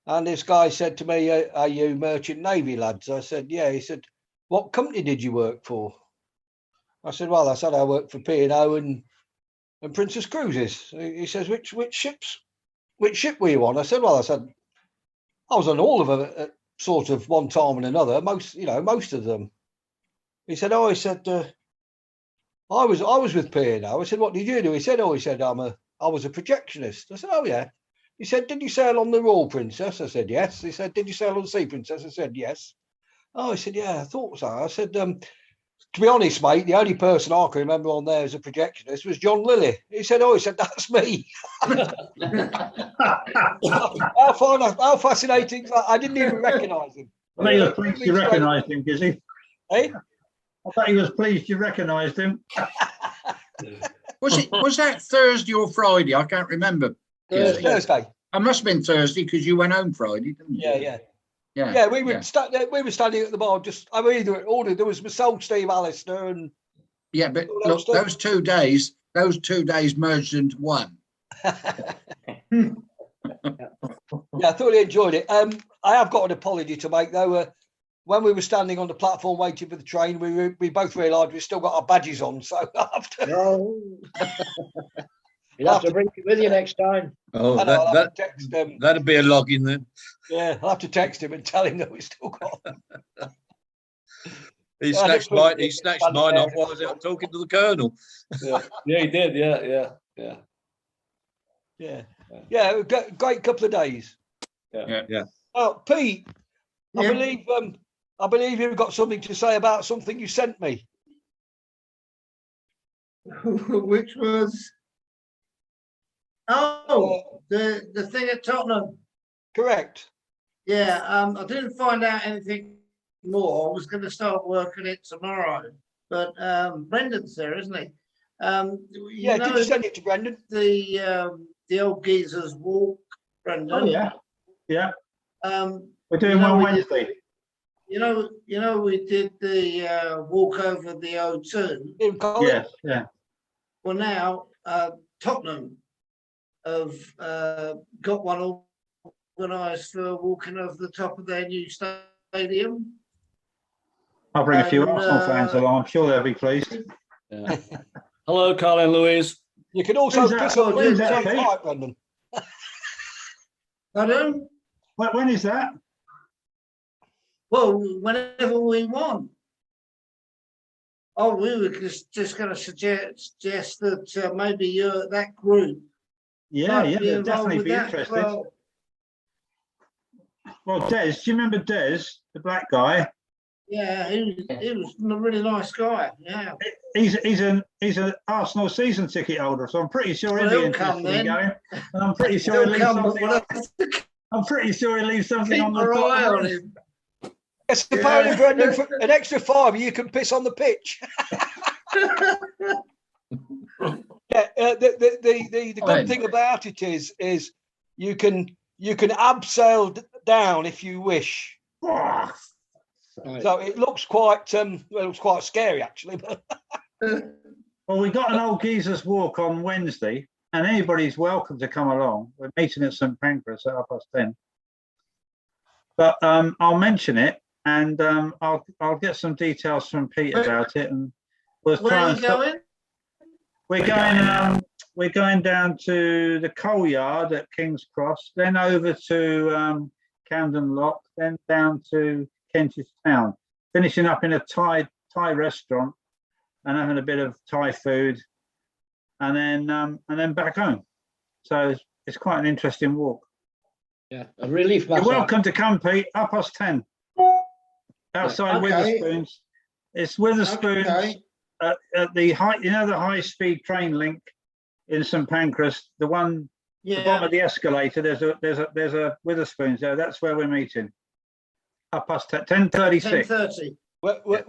And this guy said to me, are you Merchant Navy lads? I said, yeah. He said, what company did you work for? I said, well, I said I work for P&O and Princess Cruises. He says, which ship were you on? I said, well, I was on all of them at sort of one time and another, most of them. He said, oh, I was with P&O. I said, what did you do? He said, I was a projectionist. I said, oh yeah. He said, did you sail on the Royal Princess? I said, yes. He said, did you sail on the Sea Princess? I said, yes. Oh, he said, yeah, I thought so. I said, to be honest, mate, the only person I can remember on there as a projectionist was John Lilly. He said, that's me. How fascinating. I didn't even recognise him. I bet he was pleased you recognised him, Gizzy. Hey? I bet he was pleased you recognised him. Was that Thursday or Friday? I can't remember. Thursday. I must have been Thursday because you went home Friday, didn't you? Yeah. We were standing at the bar. There was myself, Steve Alistair, and but look, those 2 days merged into one. Yeah, I thoroughly enjoyed it. I have got an apology to make though. When we were standing on the platform waiting for the train, we both realised we still got our badges on. So after you'll have to bring it with you next time. Oh, that'd be a login then. Yeah, I'll have to text him and tell him that we still got them. He snatched mine off while I was out talking to the Colonel. Yeah, he did. Yeah. Great couple of days. Yeah. Oh, Pete, I believe you've got something to say about something you sent me. Which was the thing at Tottenham. Correct. Yeah, I didn't find out anything more. I was going to start working it tomorrow, but Brendan's there, isn't he? Did you send it to Brendan? The old geezer's walk, Brendan. Oh yeah. We're doing one Wednesday. You know, we did the walk over the O2. Yeah. Well, now Tottenham have got one organised for walking over the top of their new stadium. Stadium. I'll bring a few And, Arsenal fans along. I'm sure they'll be pleased. Yeah. Hello, Carl and Louise. You can also When's that? piss on the When's pitch that, on Pete? pipe, Brendan. Pardon? When is that? Well, whenever we want. Oh, we were just going to suggest that maybe you're that group. Yeah, might yeah, be they'll involved definitely with be that. interested. Well, Des, do you remember Des, the black guy? Yeah, he was a really nice guy. Yeah. He's an Arsenal season ticket holder, so I'm pretty sure Well, he'll be he'll come interested in then. going. And I'm pretty sure he'll leave He'll come, something. but we'll I'm pretty sure he'll leave something keep on the our top. eye of on it. him. Yes, apparently, Yeah. Brendan, for an extra £5, you can piss on the pitch. Yeah, the good Fine. thing about it is you can abseil down if you wish. Oh, So it looks quite well, it looks quite scary actually. But well, we got an old geezer's walk on Wednesday, and anybody's welcome to come along. We're meeting at St Pancras at 10:30. But I'll mention it, and I'll get some details from Pete about it, and we'll Where try are and you going? We're going down to the coal yard at King's Cross, then over to Camden Lock, then down to Kentish Town, finishing up in a Thai restaurant and having a bit of Thai food, and then back home. So it's quite an interesting walk. Yeah, a relief You're massage. welcome to come, Pete. 10:30, outside Okay. Witherspoons. It's Witherspoons. Okay. At the high-speed train link in St Pancras, the bottom Yeah. of the escalator. There's a Witherspoons there. That's where we're meeting. 10:36. 10:30.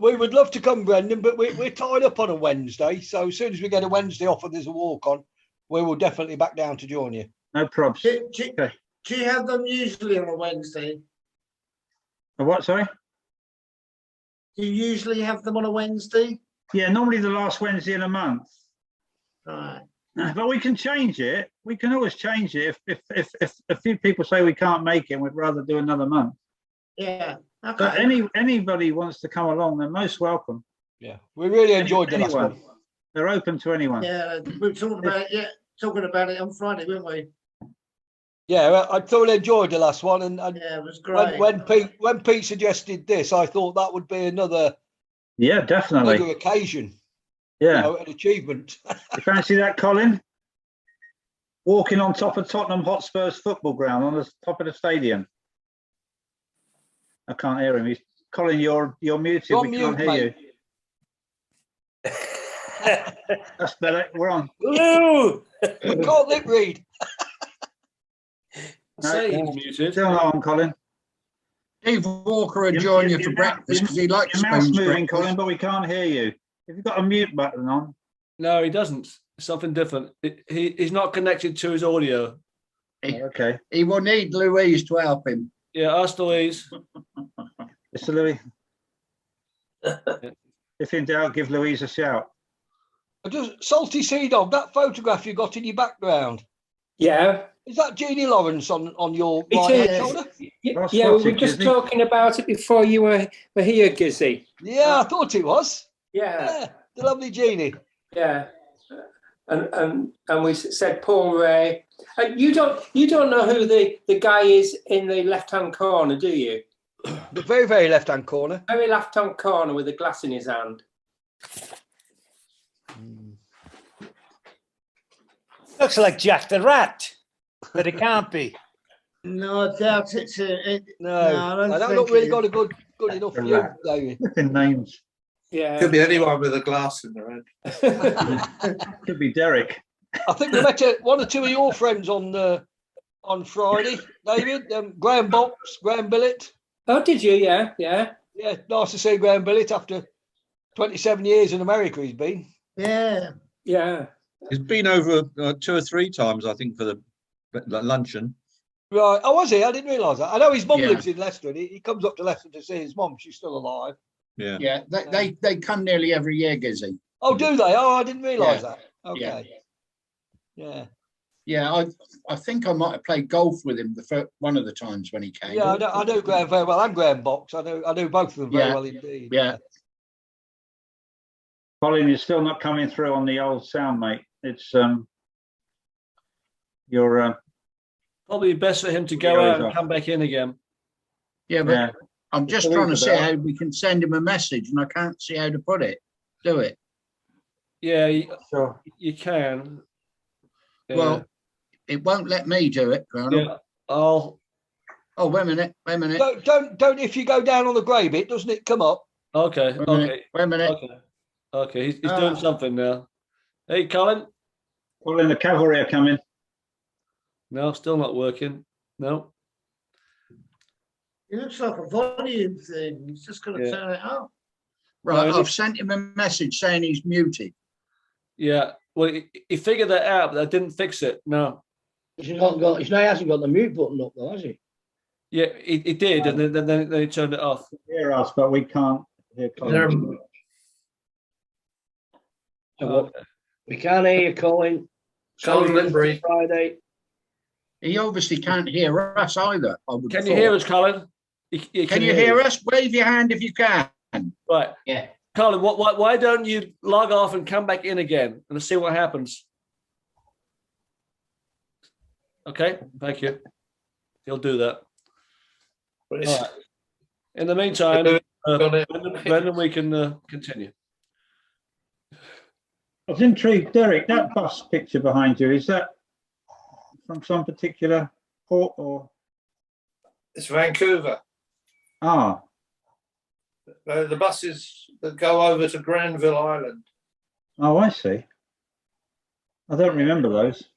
we would love to come, Brendan, but we're tied up on a Wednesday. So as soon as we get a Wednesday off and there's a walk on, we will definitely back down to join you. No probs. Do you have them usually on a Wednesday? What? Sorry. Do you usually have them on a Wednesday? Yeah, normally the last Wednesday in a month. Right. But we can change it. We can always change it if a few people say we can't make it, and we'd rather do another month. Yeah. Okay. But anybody wants to come along, they're most welcome. Yeah, we really enjoyed the last Anyone. one. They're open to anyone. Yeah, we were talking about it on Friday, weren't we? Yeah, I thoroughly enjoyed the last one, and Yeah, it was great. when Pete suggested this, I thought that would be another Yeah, definitely. bigger occasion, Yeah. an achievement. You fancy that, Colin? Walking on top of Tottenham Hotspur's football ground on the top of the stadium. I can't hear him. Colin, you're muted. You're We mute, can't hear mate. you. That's better. We're on. Lou! We can't lip read. Say No, he's muted. Still not on, Colin. Steve Walker will join you for breakfast because he likes Your mouth's spoons moving, breakfast. Colin, but we can't hear you. If you've got a mute button on, No, he doesn't. It's something different. He's not connected to his audio. okay. He will need Louise to help him. Yeah, ask Louise. Mr. Louis. If in doubt, give Louise a shout. Just Salty Sea Dog, that photograph you got in your background, Yeah, is that Jeannie Lawrence on your It right is. hand shoulder? That's yeah. We were spotted, just Gizzy. talking about it before you were here, Gizzy. Yeah, I thought it was. Yeah, Yeah, the lovely Jeannie. yeah. And we said Paul Ray. You don't know who the guy is in the left hand corner, do you? The very, very left hand corner. Very left hand corner with a glass in his hand. Looks like Jack the Rat, but it can't be. No, I doubt it's No, I don't I don't think really it got a good enough The view, rat. David. Flipping names. Yeah. Could be anyone with a glass in their hand. Could be Derek. I think we met one or two of your friends on Friday, David. Graham Box, Graham Billett. Oh, did you? Yeah, yeah. Yeah, nice to see Graham Billett after 27 years in America. He's been. Yeah. Yeah. He's been over 2 or 3 times, I think, for the luncheon. Right. Oh, was he? I didn't realise that. I know his mum Yeah. lives in Leicester, and he comes up to Leicester to see his mum. She's still alive. Yeah. Yeah, they come nearly every year, Gizzy. Oh, do they? Oh, I didn't realise that. Okay. Yeah. Yeah. Yeah, I think I might have played golf with him one of the times when he came. Yeah, I know Graham very well, and Graham Box. I know both of them very well indeed. Yeah. Colin, you're still not coming through on the old sound, mate. It's you're Probably best for him to go out and come back in again. Yeah, but yeah. I'm just Believe trying to it, see Al. how we can send him a message, and I can't see how to do it. Yeah, Sure. you can. Yeah. Well, it won't let me do it, Colonel. yeah, I'll. Oh, wait a minute. Don't. If you go down on the grey bit, doesn't it come up? Okay. Wait Okay. a minute. Okay. He's doing something now. Hey, Colin. Colin, the cavalry are coming. No, still not working. No. It looks like a volume thing. He's just got to Yeah. turn it up. Right, No, I've sent him a message saying he's muted. Yeah. Well, he figured that out, but I didn't fix it. No. He hasn't got the mute button up though, has he? Yeah, he did, and then he turned it off. Hear us, but we can't hear Colin. Okay. We can't hear you, Colin. Colin Limbury. Friday. He obviously can't hear us either. Can you hear us, Colin? Can you hear us? Wave your hand if you can. Right. Yeah. Colin, why don't you log off and come back in again and see what happens? Okay, thank you. He'll do that. But All it's- right. In the meantime, Brendan, we can continue. I was intrigued, Derek, that bus picture behind you, is that from some particular port or? It's Vancouver. Ah, The buses that go over to Granville Island. oh, I see. I don't remember those.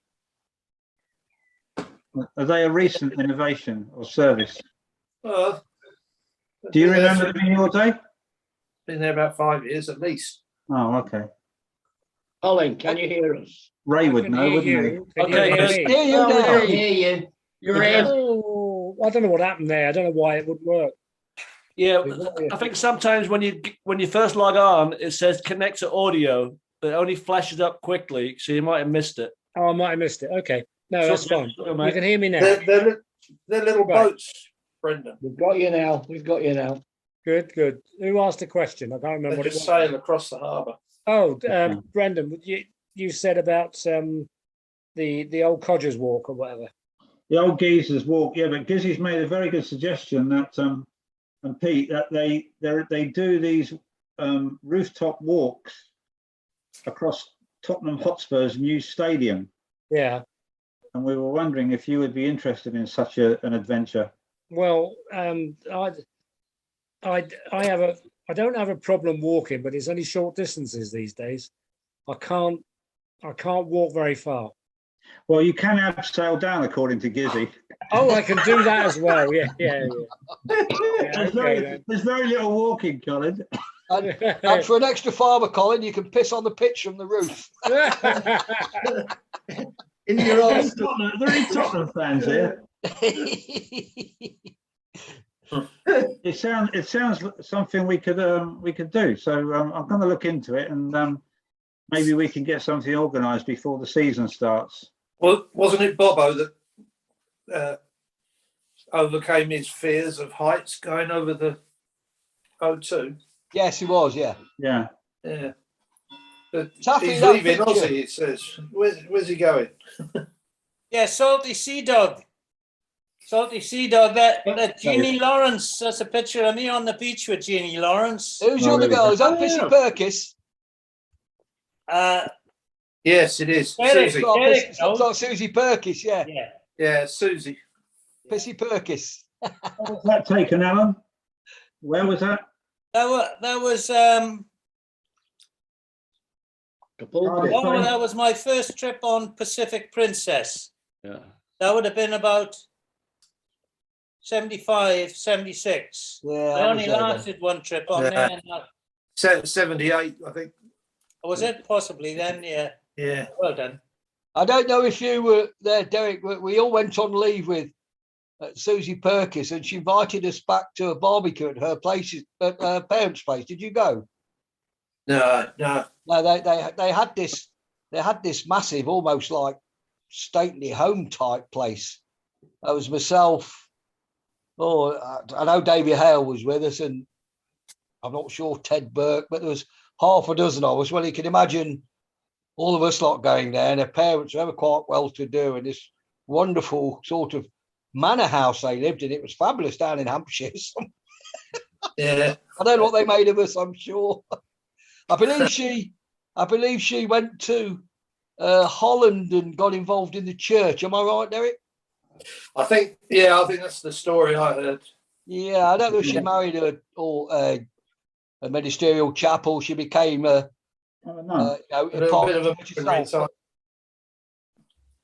Are they a recent innovation or service? Well, Do you remember them in your day? Been there about 5 years at least. Oh, okay. Colin, can you hear us? Ray would know, wouldn't he? Okay, Hear you now. hear you. You're in. Oh, I don't know what happened there. I don't know why it would work. Yeah, I think sometimes when you first log on, it says connect to audio, but it only flashes up quickly, so you might have missed it. Oh, I might have missed it. Okay. No, Sure, that's fine. sure, You mate. can hear me now. They're little Right. boats, Brendan. We've got you now. We've got you now. Good, good. Who asked the question? I can't remember They what it just was. sail across the harbour. Oh, Brendan, you said about the old Codgers Walk or whatever. The old geezers walk, yeah, but Gizzy's made a very good suggestion that, and Pete, that they do these rooftop walks across Tottenham Hotspur's new stadium. Yeah. And we were wondering if you would be interested in such an adventure. Well, I don't have a problem walking, but it's only short distances these days. I can't walk very far. Well, you can abseil down, according to Gizzy. Oh, I can do that as well. Yeah. Yeah, There's very little walking, Colin. And for an extra farmer, Colin, you can piss on the pitch from the roof. In your own. There are Tottenham fans here. It sounds something we could do. So I'm going to look into it, and maybe we can get something organised before the season starts. Well, wasn't it Bobo that overcame his fears of heights going over the O2? Yes, he was. Yeah. Yeah. Yeah. But Taffy, he's that leaving picture. Aussie, it says. Where's he going? Yeah, Salty Sea Dog. Salty Sea Dog. That Jeannie Lawrence. That's a picture of me on the beach with Jeannie Lawrence. Who's your other girl? Is that Pissy Perkis? Yes, it is. Derek, Susie. Derek, It's like Susie Perkis, yeah. Yeah. Yeah, Susie. Pissy Perkis. What was that taken, Alan? Where was that? That was Oh, that was my first trip on Pacific Princess. Yeah. That would have been about 75, 76. Yeah. I I only was there then. lasted one trip on Yeah. there. And 78, I think. was it possibly then? Yeah. Yeah. Well done. I don't know if you were there, Derek, but we all went on leave with Susie Perkis, and she invited us back to a barbecue at her place, at her parents' place. Did you go? No. No, they had this massive, almost like stately home type place. That was myself. Oh, I know David Hale was with us, and I'm not sure Ted Burke, but there was half a dozen of us. Well, you can imagine all of us lot going there, and their parents were ever quite well to do, and this wonderful sort of manor house they lived in. It was fabulous down in Hampshire. Yeah. I don't know what they made of us, I'm sure. I believe she went to Holland and got involved in the church. Am I right, Derek? I think that's the story I heard. Yeah, I don't know if she married a ministerial chapel. She became a bit of a herself.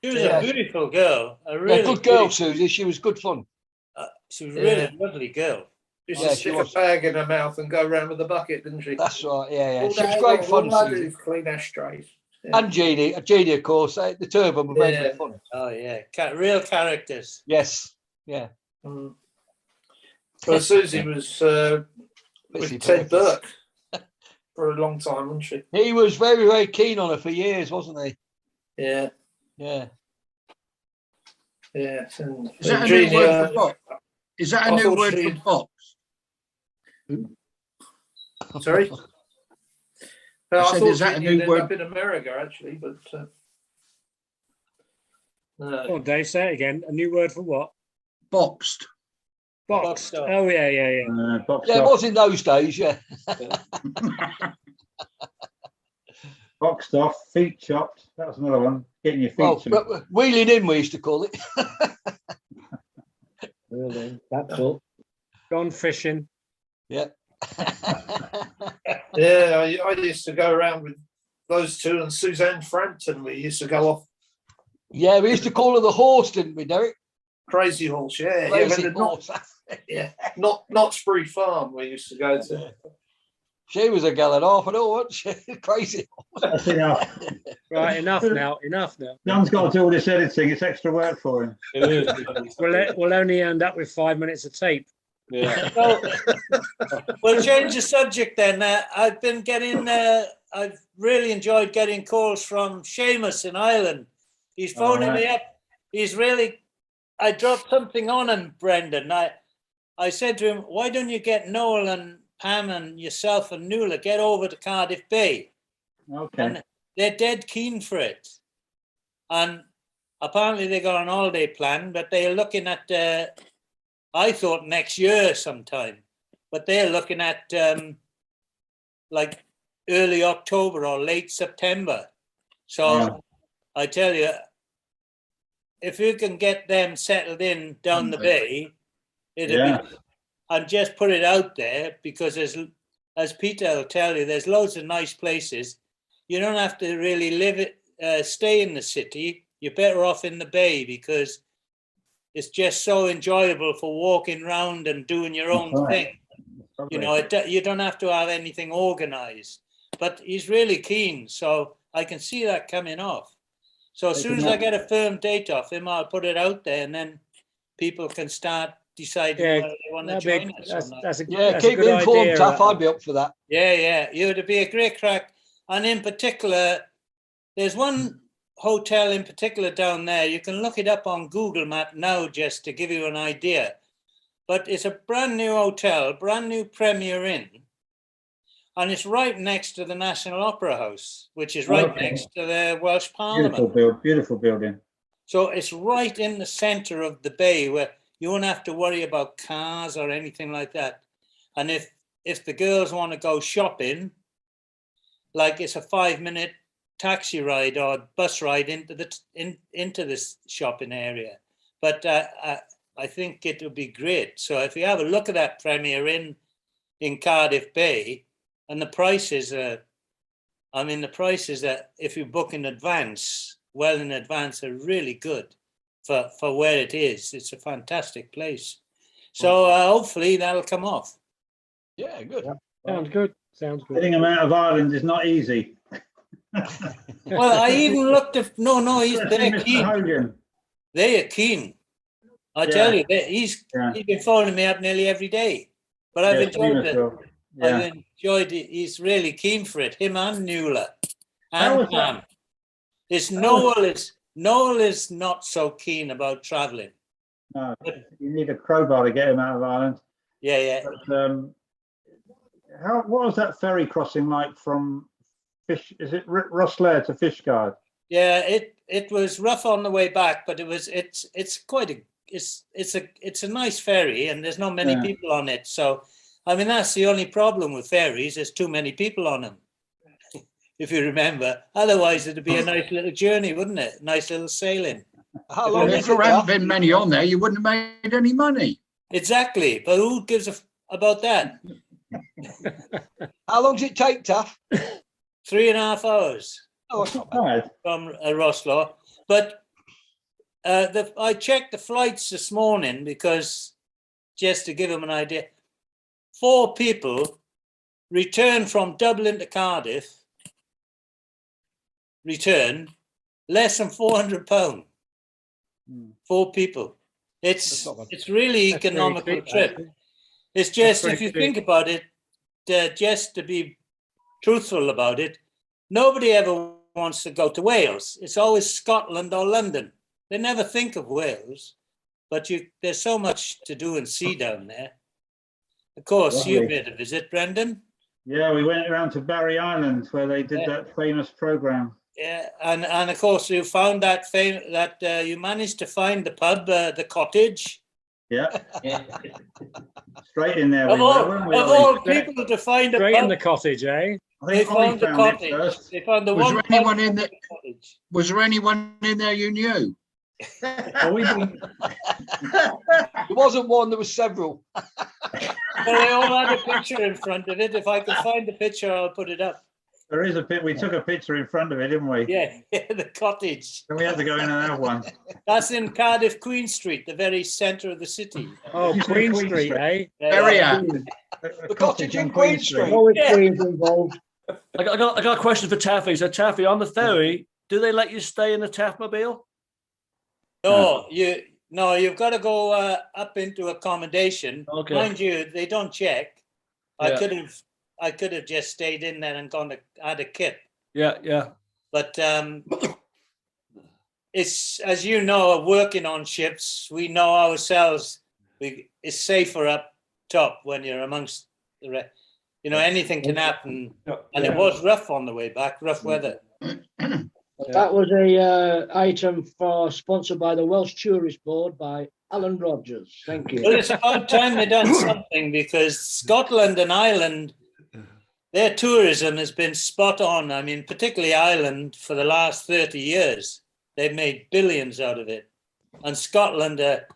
She was Yeah. a beautiful girl. A really Good girl, beautiful- Susie. She was good fun. She was really Yeah. a lovely girl. Used Yeah, to she stick a was. bag in her mouth and go around with a bucket, didn't she? That's right. Yeah. All She was day great long, fun, all I do Susie. is clean ashtrays. Yeah. And Jeannie, of course. The two of them were very Yeah. good fun. Oh yeah, real characters. Yes. Yeah. Mm. Well, Susie was Missy with Ted Burke. Burke for a long time, wasn't she? He was very, very keen on her for years, wasn't he? Yeah, Yeah. yeah. And Is that a Jeannie, new word for box? Is that a I new thought word she- for box? Sorry. No, I I said, thought is that a she'd new ended word? up in America actually, but no. Oh, Dave, say it again. A new word for what? Boxed. Boxed. Boxed off. Oh, yeah. Boxed Yeah, it off. was in those days, yeah. Boxed off, feet chopped. That was another one. Getting your feet Well, chopped. wheeling in, we used to call it. That's all. Gone fishing. Yeah. Yeah, I used to go around with those two and Suzanne Frampton. We used to go off Yeah, we used to call her the horse, didn't we, Derek? Crazy Horse. Yeah, Crazy but horse. not Spree Farm. We used to go to. She was a gal and half and all, wasn't she? Crazy. That's enough. Right, enough now. John's got to do all this editing. It's extra work for him. We'll only end up with 5 minutes of tape. Yeah. So, we'll change the subject then. I've been getting, I've really enjoyed getting calls from Seamus in Ireland. He's phoning me up. He's really, I dropped something on him, Brendan. I said to him, why don't you get Noel and Pam and yourself and Nuala, get over to Cardiff Bay? Okay. And they're dead keen for it. And apparently they got an holiday plan, but they're looking at, I thought next year sometime, but they're looking at like early October or late September. So Yeah. I tell you, if you can get them settled in down the bay, Yeah. and just put it out there, because as Peter will tell you, there's loads of nice places. You don't have to really stay in the city. You're better off in the bay because it's just so enjoyable for walking around and doing your own That's right. thing. You know, you don't have to have anything organized. But he's really keen, so I can see that coming off. So as soon as I get a firm date off him, I'll put it out there, and then people can start deciding Yeah, whether they want to join us or not. That's a Yeah, that's a keep me good informed, idea, Taff. I'd be up for that. Yeah, it would be a great crack. And in particular, there's one hotel in particular down there. You can look it up on Google Map now just to give you an idea. But it's a brand new hotel, brand new Premier Inn. And it's right next to the National Opera House, which is right Okay. next to the Welsh Parliament. Beautiful building. So it's right in the center of the bay where you won't have to worry about cars or anything like that. And if the girls want to go shopping, like it's a 5-minute taxi ride or bus ride into this shopping area. But I think it would be great. So if you have a look at that Premier Inn in Cardiff Bay, and the prices are if you book in advance, well in advance, are really good for where it is. It's a fantastic place. So hopefully that'll come off. Yeah, good. Sounds good. Sounds good. Getting them out of Ireland is not easy. Well, I even looked at they're Mr. keen. Hogan. They are keen. I tell you, he's been phoning me up nearly every day. But I've enjoyed it. Yeah. I've enjoyed it. He's really keen for it. Him and Nuala How and was that? Pam. It's Noel Noel is not so keen about travelling. No, you need a crowbar to get him out of Ireland. Yeah, yeah. But, what was that ferry crossing like from Fish? Is it Rosslare to Fishguard? Yeah, it was rough on the way back, but it's quite a it's a nice ferry, and there's not many Yeah. people on it. So, I mean, that's the only problem with ferries. There's too many people on them. If you remember, otherwise it'd be a nice little journey, wouldn't it? Nice little sailing. How Well, long if is there it? hadn't Duff? been many on there, you wouldn't have made any money. Exactly, but who gives about that? How long does it take, Tuff? 3.5 hours Oh, it's not bad. Bad. from Rosslaw. But I checked the flights this morning because just to give them an idea, 4 people return from Dublin to Cardiff, less than £400. 4 people. That's not bad. It's really That's very economical cheap, trip. actually. It's just, pretty if you cheap. think about it, just to be truthful about it, nobody ever wants to go to Wales. It's always Scotland or London. They never think of Wales, but there's so much to do and see down there. Of course, you've Lovely. made a visit, Brendan. Yeah, we went around to Barry Island where they did Yeah. that famous program. Yeah, and of course you found that you managed to find the pub, the Cottage. Yeah, straight in there. Of we were, all, weren't we, of Ollie? all people to find a Straight in pub, the cottage, eh? I they think Ollie found the found it Cottage. first. They found the Was one there pub anyone in the the- Cottage. Was there anyone in there you knew? Oh, we didn't- There wasn't one, there was several. Well, they all had a picture in front of it. If I can find the picture, I'll put it up. There is a pit. We took a picture in front of it, didn't we? Yeah, the Cottage. And we had to go in and have one. That's in Cardiff, Queen Street, the very centre of the city. Oh, You said Queen Queen Street, Street. eh? Very Yeah. happy. The cottage in Queen Street. Always Yeah. Queen's involved. I got a question for Taffy. So Taffy, on the ferry, do they let you stay in the Taffmobile? No, you've got to go up into accommodation. Okay. Mind you, they don't check. Yeah. I could have just stayed in there and gone to had a kip. Yeah, yeah. But it's, as you know, working on ships, we know ourselves. It's safer up top when you're amongst the rest. You know, anything can happen, and it was rough on the way back, rough weather. That was a item sponsored by the Welsh Tourist Board by Alan Rogers. Thank Well, you. it's about time they done something, because Scotland and Ireland, their tourism has been spot on. I mean, particularly Ireland, for the last 30 years, they've made billions out of it. And Scotland are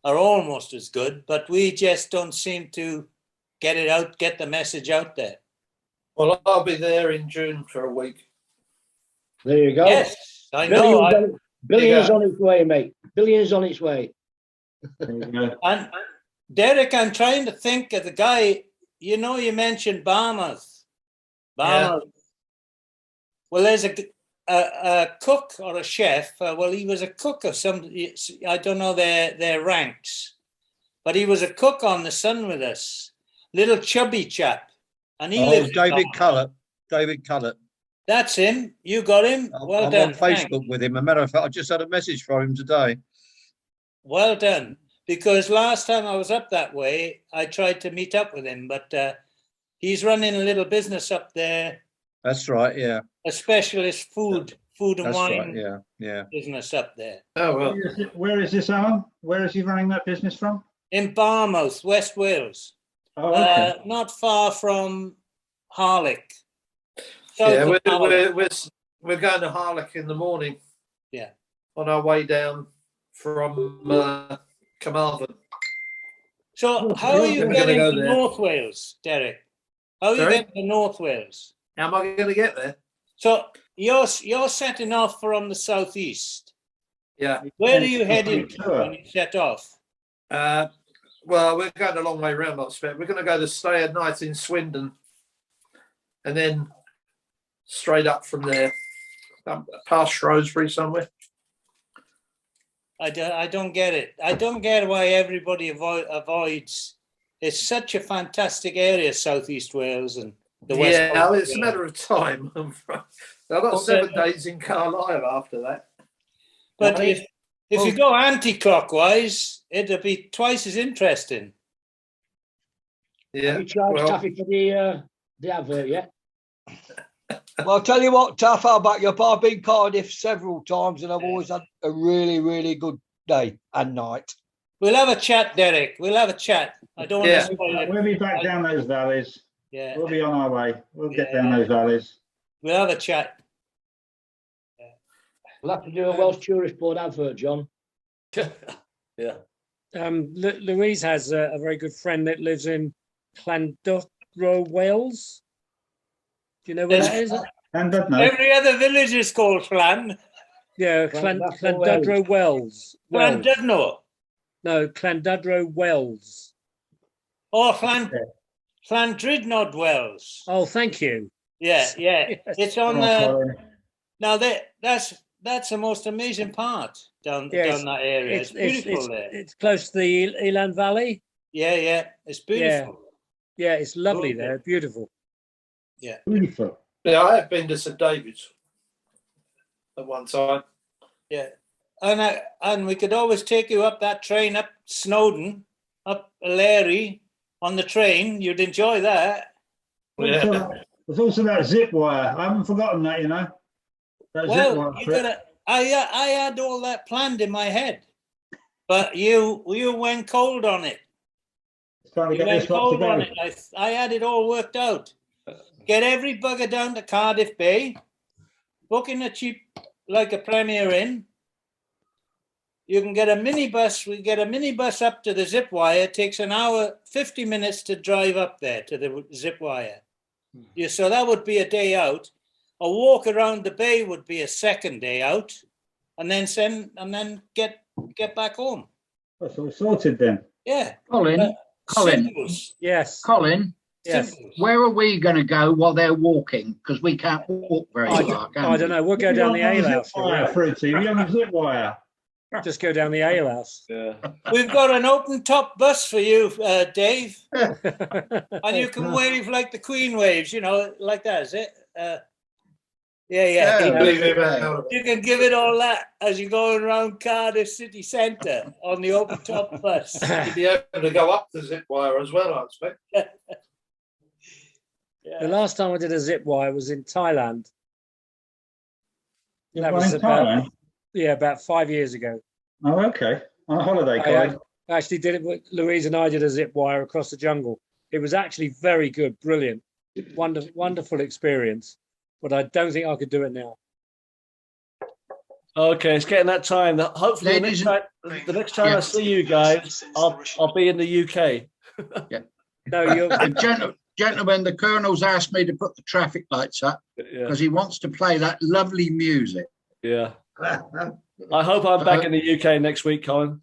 almost as good, but we just don't seem to get the message out there. Well, I'll be there in June for a week. There you go. Yes, I know. Billions on its way, mate. Billions on its way. There you go. And Derek, I'm trying to think of the guy, you know, you mentioned Barmouth. Barmouth. Well, there's a cook or a chef. Well, he was a cook of some, I don't know their ranks, but he was a cook on the Sun with us. Little chubby chap. And he Oh, lives in David Barmouth. Cullett. David Cullett. That's him. You got him. Well I'm done. on thanks. Facebook with him. As a matter of fact, I just had a message from him today. Well done. Because last time I was up that way, I tried to meet up with him, but he's running a little business up there, That's right. Yeah. a specialist food and That's wine right. Yeah. Yeah. business up there. Oh, well. Where is this, Alan? Where is he running that business from? In Barmouth, West Wales, Oh, okay. not far from Harlech. South Yeah, of Harlech. we're going to Harlech in the morning. Yeah. On our way down from Carmarthen. So how are you We're gonna getting go to there. North Wales, Derek? How are you Sorry? getting to North Wales? How am I going to get there? So you're setting off from the southeast. Yeah. Where are you heading to Sure. when you set off? Well, we're going a long way round, I expect. We're going to go to stay a night in Swindon, and then straight up from there, past Shrewsbury somewhere. I don't get it. I don't get why everybody avoids. It's such a fantastic area, Southeast Wales and the West. Yeah, Coast. it's a matter of time. I've got Okay. 7 days in Carlisle after that. But Right. if you go anti-clockwise, it'll be twice as interesting. Yeah. Have you charged well- Taffy for the advert yet? Well, I'll tell you what, Taff, I'll back you up. I've been Cardiff several times and I've always had a really, really good day and night. We'll have a chat, Derek. We'll have a chat. I don't want Yeah. to spoil it. We'll be back down those valleys. Yeah, We'll be on our way. We'll get Yeah. down those valleys. we'll have a chat. We'll have to do a Welsh Tourist Board advert, John. Yeah. Louise has a very good friend that lives in Llandudno, Wales. Do you know where that is? And that no. Every other village is called Llan. Yeah, Llandudno, Llandudno, Wales. Wales. Llandudno. No, Llandudno, Wales. Oh, Llandrydnod Wells. Oh, thank you. Yeah, yeah. Yes. It's on Come on, the. Colin. Now that's the most amazing part down Yes, that area. It's, beautiful there. It's close to the Elan Valley. Yeah, yeah. It's beautiful. Yeah, it's lovely Lovely. there. Beautiful. Beautiful. Yeah, I have been to St David's at one time. Yeah. And we could always take you up that train up Snowdon, up Larry on the train. You'd enjoy that. Yeah. There's also that zip wire. I haven't forgotten that, you know. That zip Well, wire you trip. gotta, I had all that planned in my head, but you went cold on it. It's time to You get went this lot to cold on go. it. I had it all worked out. Get every bugger down to Cardiff Bay, book in a cheap, like a Premier Inn. You can get a minibus. We get a minibus up to the zip wire. It takes an hour, 50 minutes to drive up there to the zip wire. Yeah, so that would be a day out. A walk around the bay would be a second day out, and then get back home. That's all sorted then. Yeah. Colin, Colin, Simples. Yes. Colin, Yes. Simples. where are we going to go while they're walking? Because we can't walk very far, can I we? don't know. We'll go down the ale zip house. wire, Fruity. We on the zip wire. Just go down the ale house. Yeah. We've got an open top bus for you, Dave, and you can wave like the Queen waves, like that, is it? Yeah. Yeah. Leave him out. You can give it all that as you're going around Cardiff city centre on the open top bus. You'd be able to go up the zip wire as well, I expect. The Yeah. last time I did a zip wire was in Thailand. You're That one was in about- Thailand? Yeah, about 5 years ago. Oh, okay. On a holiday, I Colin. actually did it with Louise and I did a zip wire across the jungle. It was actually very good, brilliant, wonderful experience. But I don't think I could do it now. Okay, it's getting that time. Hopefully, Ladies the next time I see you guys, I'll be in the UK. No, you're And gentlemen, the Colonel's asked me to put the traffic lights up Yeah, because he wants to play that lovely music. yeah. I hope I'm back in the UK next week, Colin.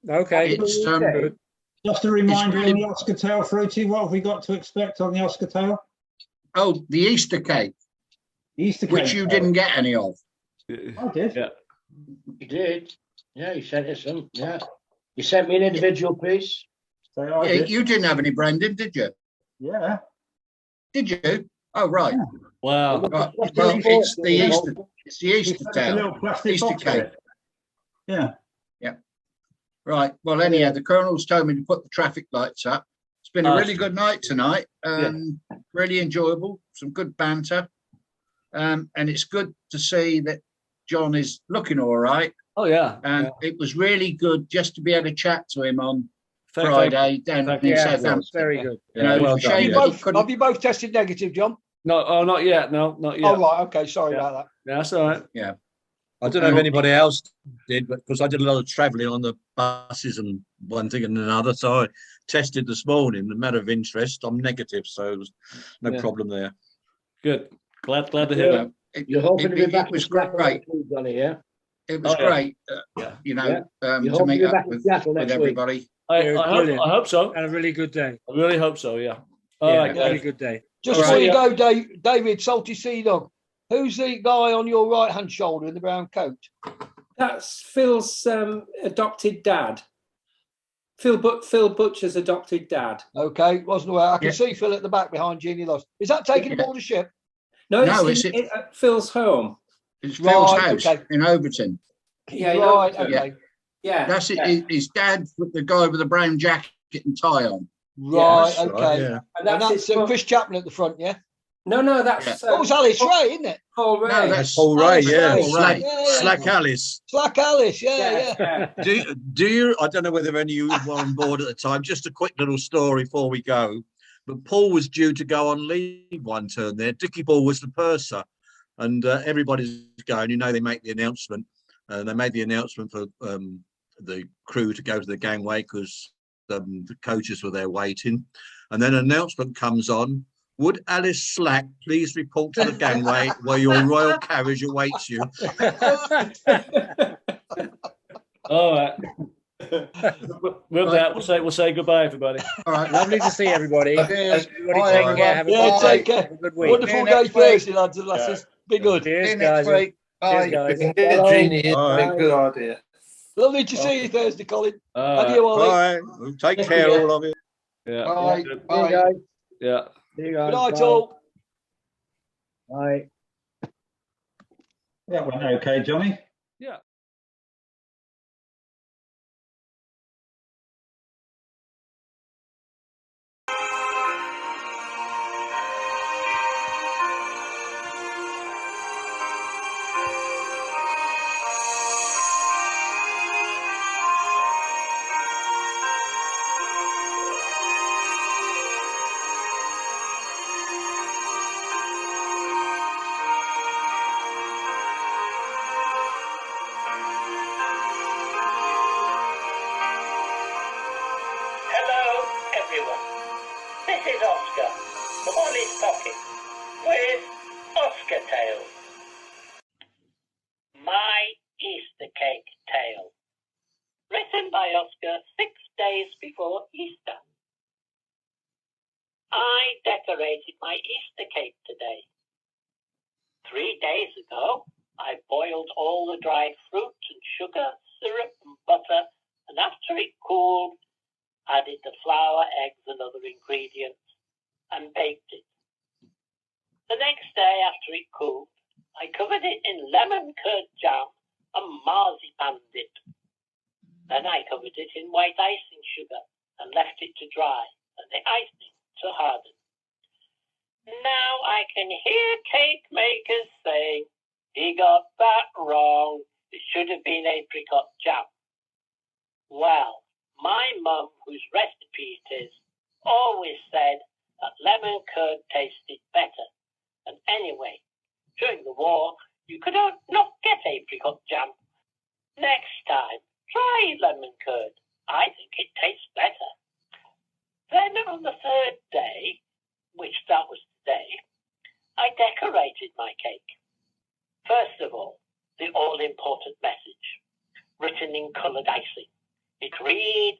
okay. It's Just a reminder really- on the Oscar tail, Fruity, what have we got to expect on the Oscar tail? oh, the Easter cake, Easter cake. which you didn't get any of. I did. Yeah. You did. Yeah, you sent us some. Yeah. You sent me an individual piece. So I did. You didn't have any, Brendan, did you? Yeah. Did you? Oh, right. Wow. Right. What's Well, the it's the important? Easter. It's the Easter It's a tail. little plastic Easter box with cake. it. Yeah. Right. Well, anyhow, the Colonel's told me to put the traffic lights up. It's been a Nice. really good night tonight. Really enjoyable. Some good banter. And it's good to see that John is looking all right. Oh yeah. And it was really good just to be able to chat to him on Thank- Friday down in Yeah, it was Southampton. very good. You know, well it's a done, shame yeah. that he Have couldn't. you both tested negative, John? No, oh, not yet. No, not yet. Oh, right. Okay. Sorry Yeah. about that. Yeah, that's all right. I don't know if anybody else did, but because I did a lot of travelling on the buses and one thing and another, so I tested this morning. A matter of interest, I'm negative, so there's no Yeah. problem there. Good. Glad to hear that. You're hoping to be back It was in Seattle great. next week, Johnny, yeah? It was Oh, yeah. great, Yeah. you know, You're to hoping meet to be up back in with Seattle next week. everybody. Brilliant. I hope so. And a really good day. I really hope so. Yeah. All Yeah, right, really guys. good day. Just All before right. you go, David, Salty Sea Dog, who's the guy on your right hand shoulder in the brown coat? That's Phil's adopted dad. Phil Butcher's adopted dad. Okay, wasn't aware. I can Yeah. see Phil at the back behind Jeannie Lost. Is that taking Yeah. aboard the ship? No, No, it's it's at Phil's home. It's Phil's Right, house okay. in Overton. Yeah, he Right, knows. Yeah. okay. Yeah. That's it. yeah. His dad, the guy with the brown jacket and tie on. Right, That's right, okay. yeah. And And that's that's his Chris Chaplin at the front, yeah? No, that's Oh, it's Alice Ray, isn't it? Paul Ray. No, That's Paul Ray, Alice yeah. Ray. Slack- Yeah, yeah. Slack Alice. Slack Alice, yeah, yeah. yeah. Do you? I don't know whether any of you were on board at the time. Just a quick little story before we go. But Paul was due to go on leave one turn there. Dickie Ball was the purser, and everybody's going. You know, they make the announcement. They made the announcement for the crew to go to the gangway because the coaches were there waiting. And then an announcement comes on. Would Alice Slack please report to the gangway where your royal carriage awaits you? All right. With that, we'll say goodbye, everybody. All right. Lovely to see everybody. Cheers. Everybody Bye, take everyone. care. Have a Yeah, good take day. care. Have a good week. Wonderful See you day next Thursday, lads and lasses. Be good. Cheers, See you next guys. week. Cheers, Bye. guys. We can get Bye. Jeannie in. Bye. Be a good idea. Lovely to see you Thursday, Colin. All And you, right. Ollie. Bye. Take care, all of you. Yeah. Bye. See you Bye. guys. Yeah. See you Good guys. night, Bye. all. Bye. That went okay, Johnny. Yeah. Hello, everyone. This is Oscar, the Molly's Pocket, with Oscar Tales. My Easter Cake Tale. Written by Oscar 6 days before Easter. I decorated my Easter cake today. 3 days ago, I boiled all the dried fruit and sugar, syrup and butter, and after it cooled, added the flour, eggs and other ingredients, and baked it. The next day after it cooled, I covered it in lemon curd jam and marzipan dip. Then I covered it in white icing sugar and left it to dry and the icing to harden. Now I can hear cake makers saying, he got that wrong, it should have been apricot jam. Well, my mum, whose recipe it is, always said that lemon curd tasted better. And anyway, during the war, you could not get apricot jam. Next time, try lemon curd. I think it tastes better. Then on the third day, which that was today, I decorated my cake. First of all, the all-important message, written in coloured icing. It reads,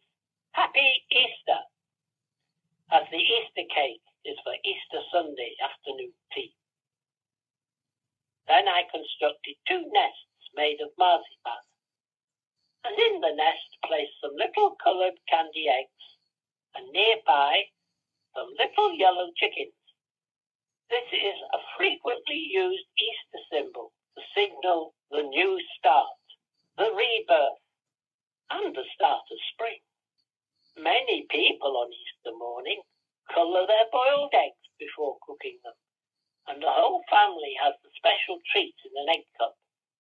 Happy Easter, as the Easter cake is for Easter Sunday afternoon tea. Then I constructed 2 nests made of marzipan, and in the nest placed some little coloured candy eggs, and nearby some little yellow chickens. This is a frequently used Easter symbol to signal the new start, the rebirth, and the start of spring. Many people on Easter morning colour their boiled eggs before cooking them, and the whole family has the special treat in an egg cup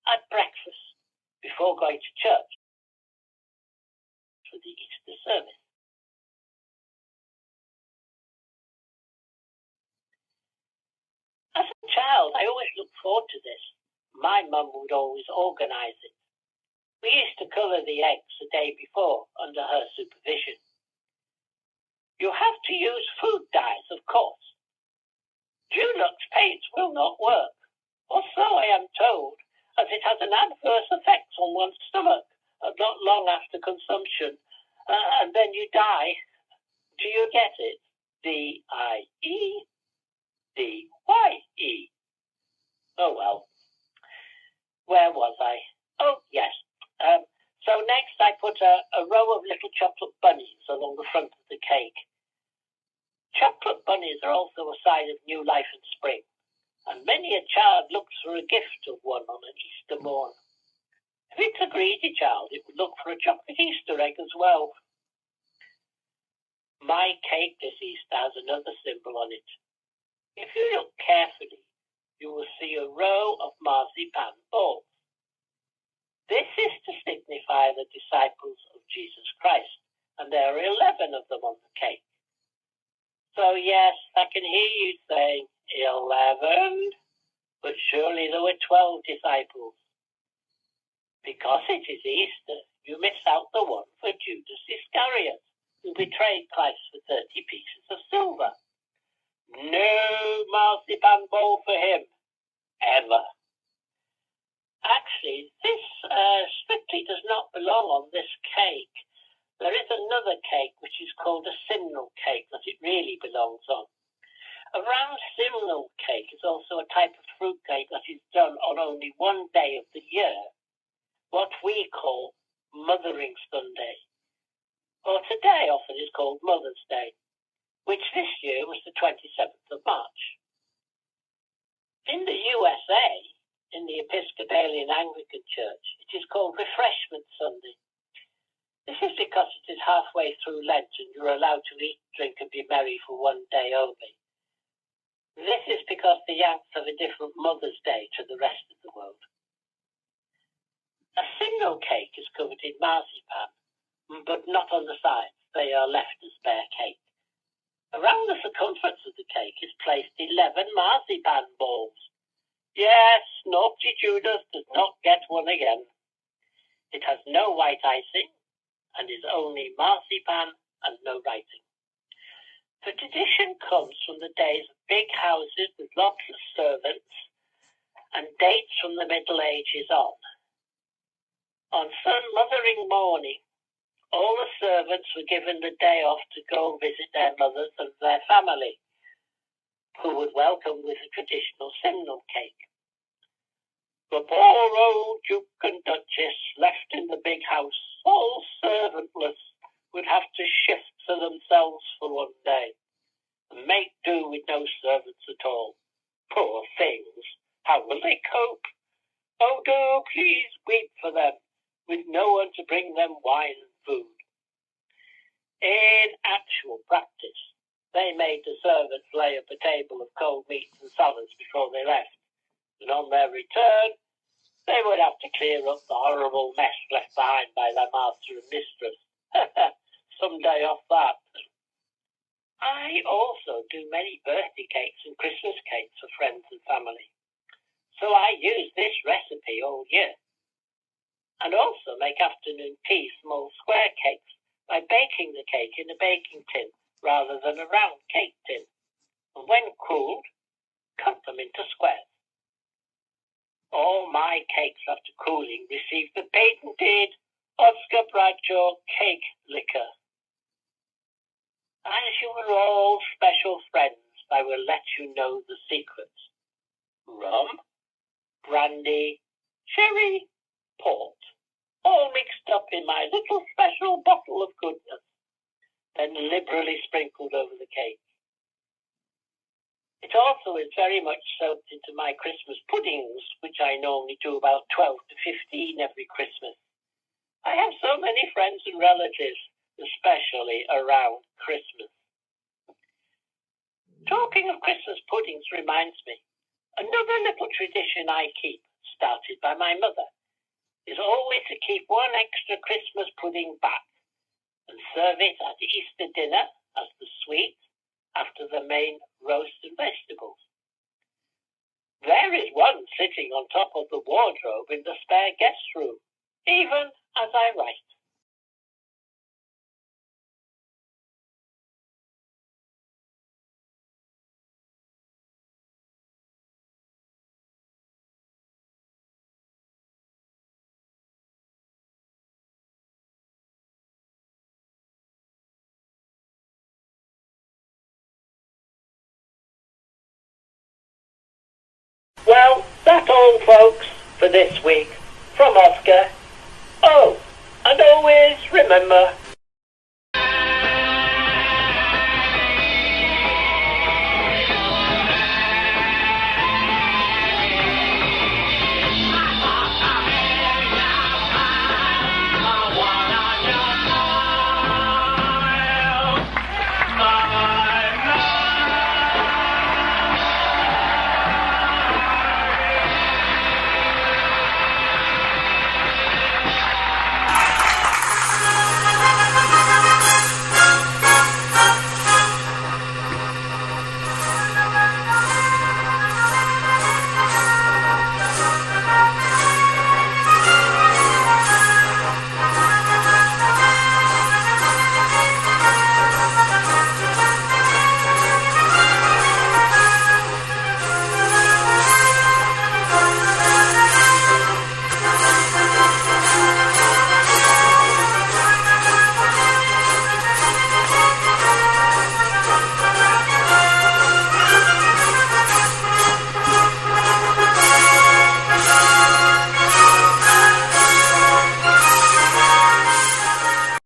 at breakfast before going to church for the Easter service. As a child, I always looked forward to this. My mum would always organise it. We used to colour the eggs the day before under her supervision. You have to use food dyes, of course. Dulux paint will not work, or so I am told, as it has an adverse effect on one's stomach not long after consumption, and then you die. Do you get it? D-I-E? D-Y-E. Oh well. Where was I? Oh yes. So next I put a row of little chocolate bunnies along the front of the cake. Chocolate bunnies are also a sign of new life and spring, and many a child looks for a gift of one on an Easter morn. it's a greedy child, it would look for a chocolate Easter egg as well. My cake this Easter has another symbol on it. If you look carefully, you will see a row of marzipan balls. This is to signify the disciples of Jesus Christ, and there are 11 of them on the cake. So yes, I can hear you saying 11, but surely there were 12 disciples. Because it is Easter, you miss out the one for Judas Iscariot, who betrayed Christ for 30 pieces of silver. No marzipan ball for him, ever. Actually, this strictly does not belong on this cake. There is another cake which is called a simnel cake that it really belongs on. A round simnel cake is also a type of fruit cake that is done on only one day of the year, what we call Mothering Sunday, or today often is called Mother's Day, which this year was the 27th of March. In the USA, in the Episcopalian Anglican Church, it is called Refreshment Sunday. This is because it is halfway through Lent and you're allowed to eat, drink and be merry for one day only. This is because the Yanks have a different Mother's Day to the rest of the world. A simnel cake is covered in marzipan, but not on the sides. They are left as bare cake. Around the circumference of the cake is placed 11 marzipan balls. Yes, naughty Judas does not get one again. It has no white icing and is only marzipan and no writing. The tradition comes from the days of big houses with lots of servants and dates from the Middle Ages on. On Sun Mothering morning, all the servants were given the day off to go and visit their mothers and their family, who would welcome with a traditional simnel cake. The poor old Duke and Duchess, left in the big house, all servantless, would have to shift for themselves for one day, and make do with no servants at all. Poor things, how will they cope? Oh, do please weep for them, with no one to bring them wine and food. In actual practice, they made the servants lay up a table of cold meats and salads before they left, and on their return, they would have to clear up the horrible mess left behind by their master and mistress. Some day off that. I also do many birthday cakes and Christmas cakes for friends and family, so I use this recipe all year. And also make afternoon tea small square cakes by baking the cake in a baking tin rather than a round cake tin. And when cooled, cut them into squares. All my cakes after cooling receive the patented Oscar Bradshaw cake liquor. As you are all special friends, I will let you know the secrets. Rum, brandy, sherry, port, all mixed up in my little special bottle of goodness, then liberally sprinkled over the cake. It also is very much soaked into my Christmas puddings, which I normally do about 12 to 15 every Christmas. I have so many friends and relatives, especially around Christmas. Talking of Christmas puddings reminds me, another little tradition I keep, started by my mother, is always to keep one extra Christmas pudding back and serve it at Easter dinner as the sweet after the main roast and vegetables. There is one sitting on top of the wardrobe in the spare guest room, even as I write. Well, that's all, folks, for this week. From Oscar. Oh, and always remember,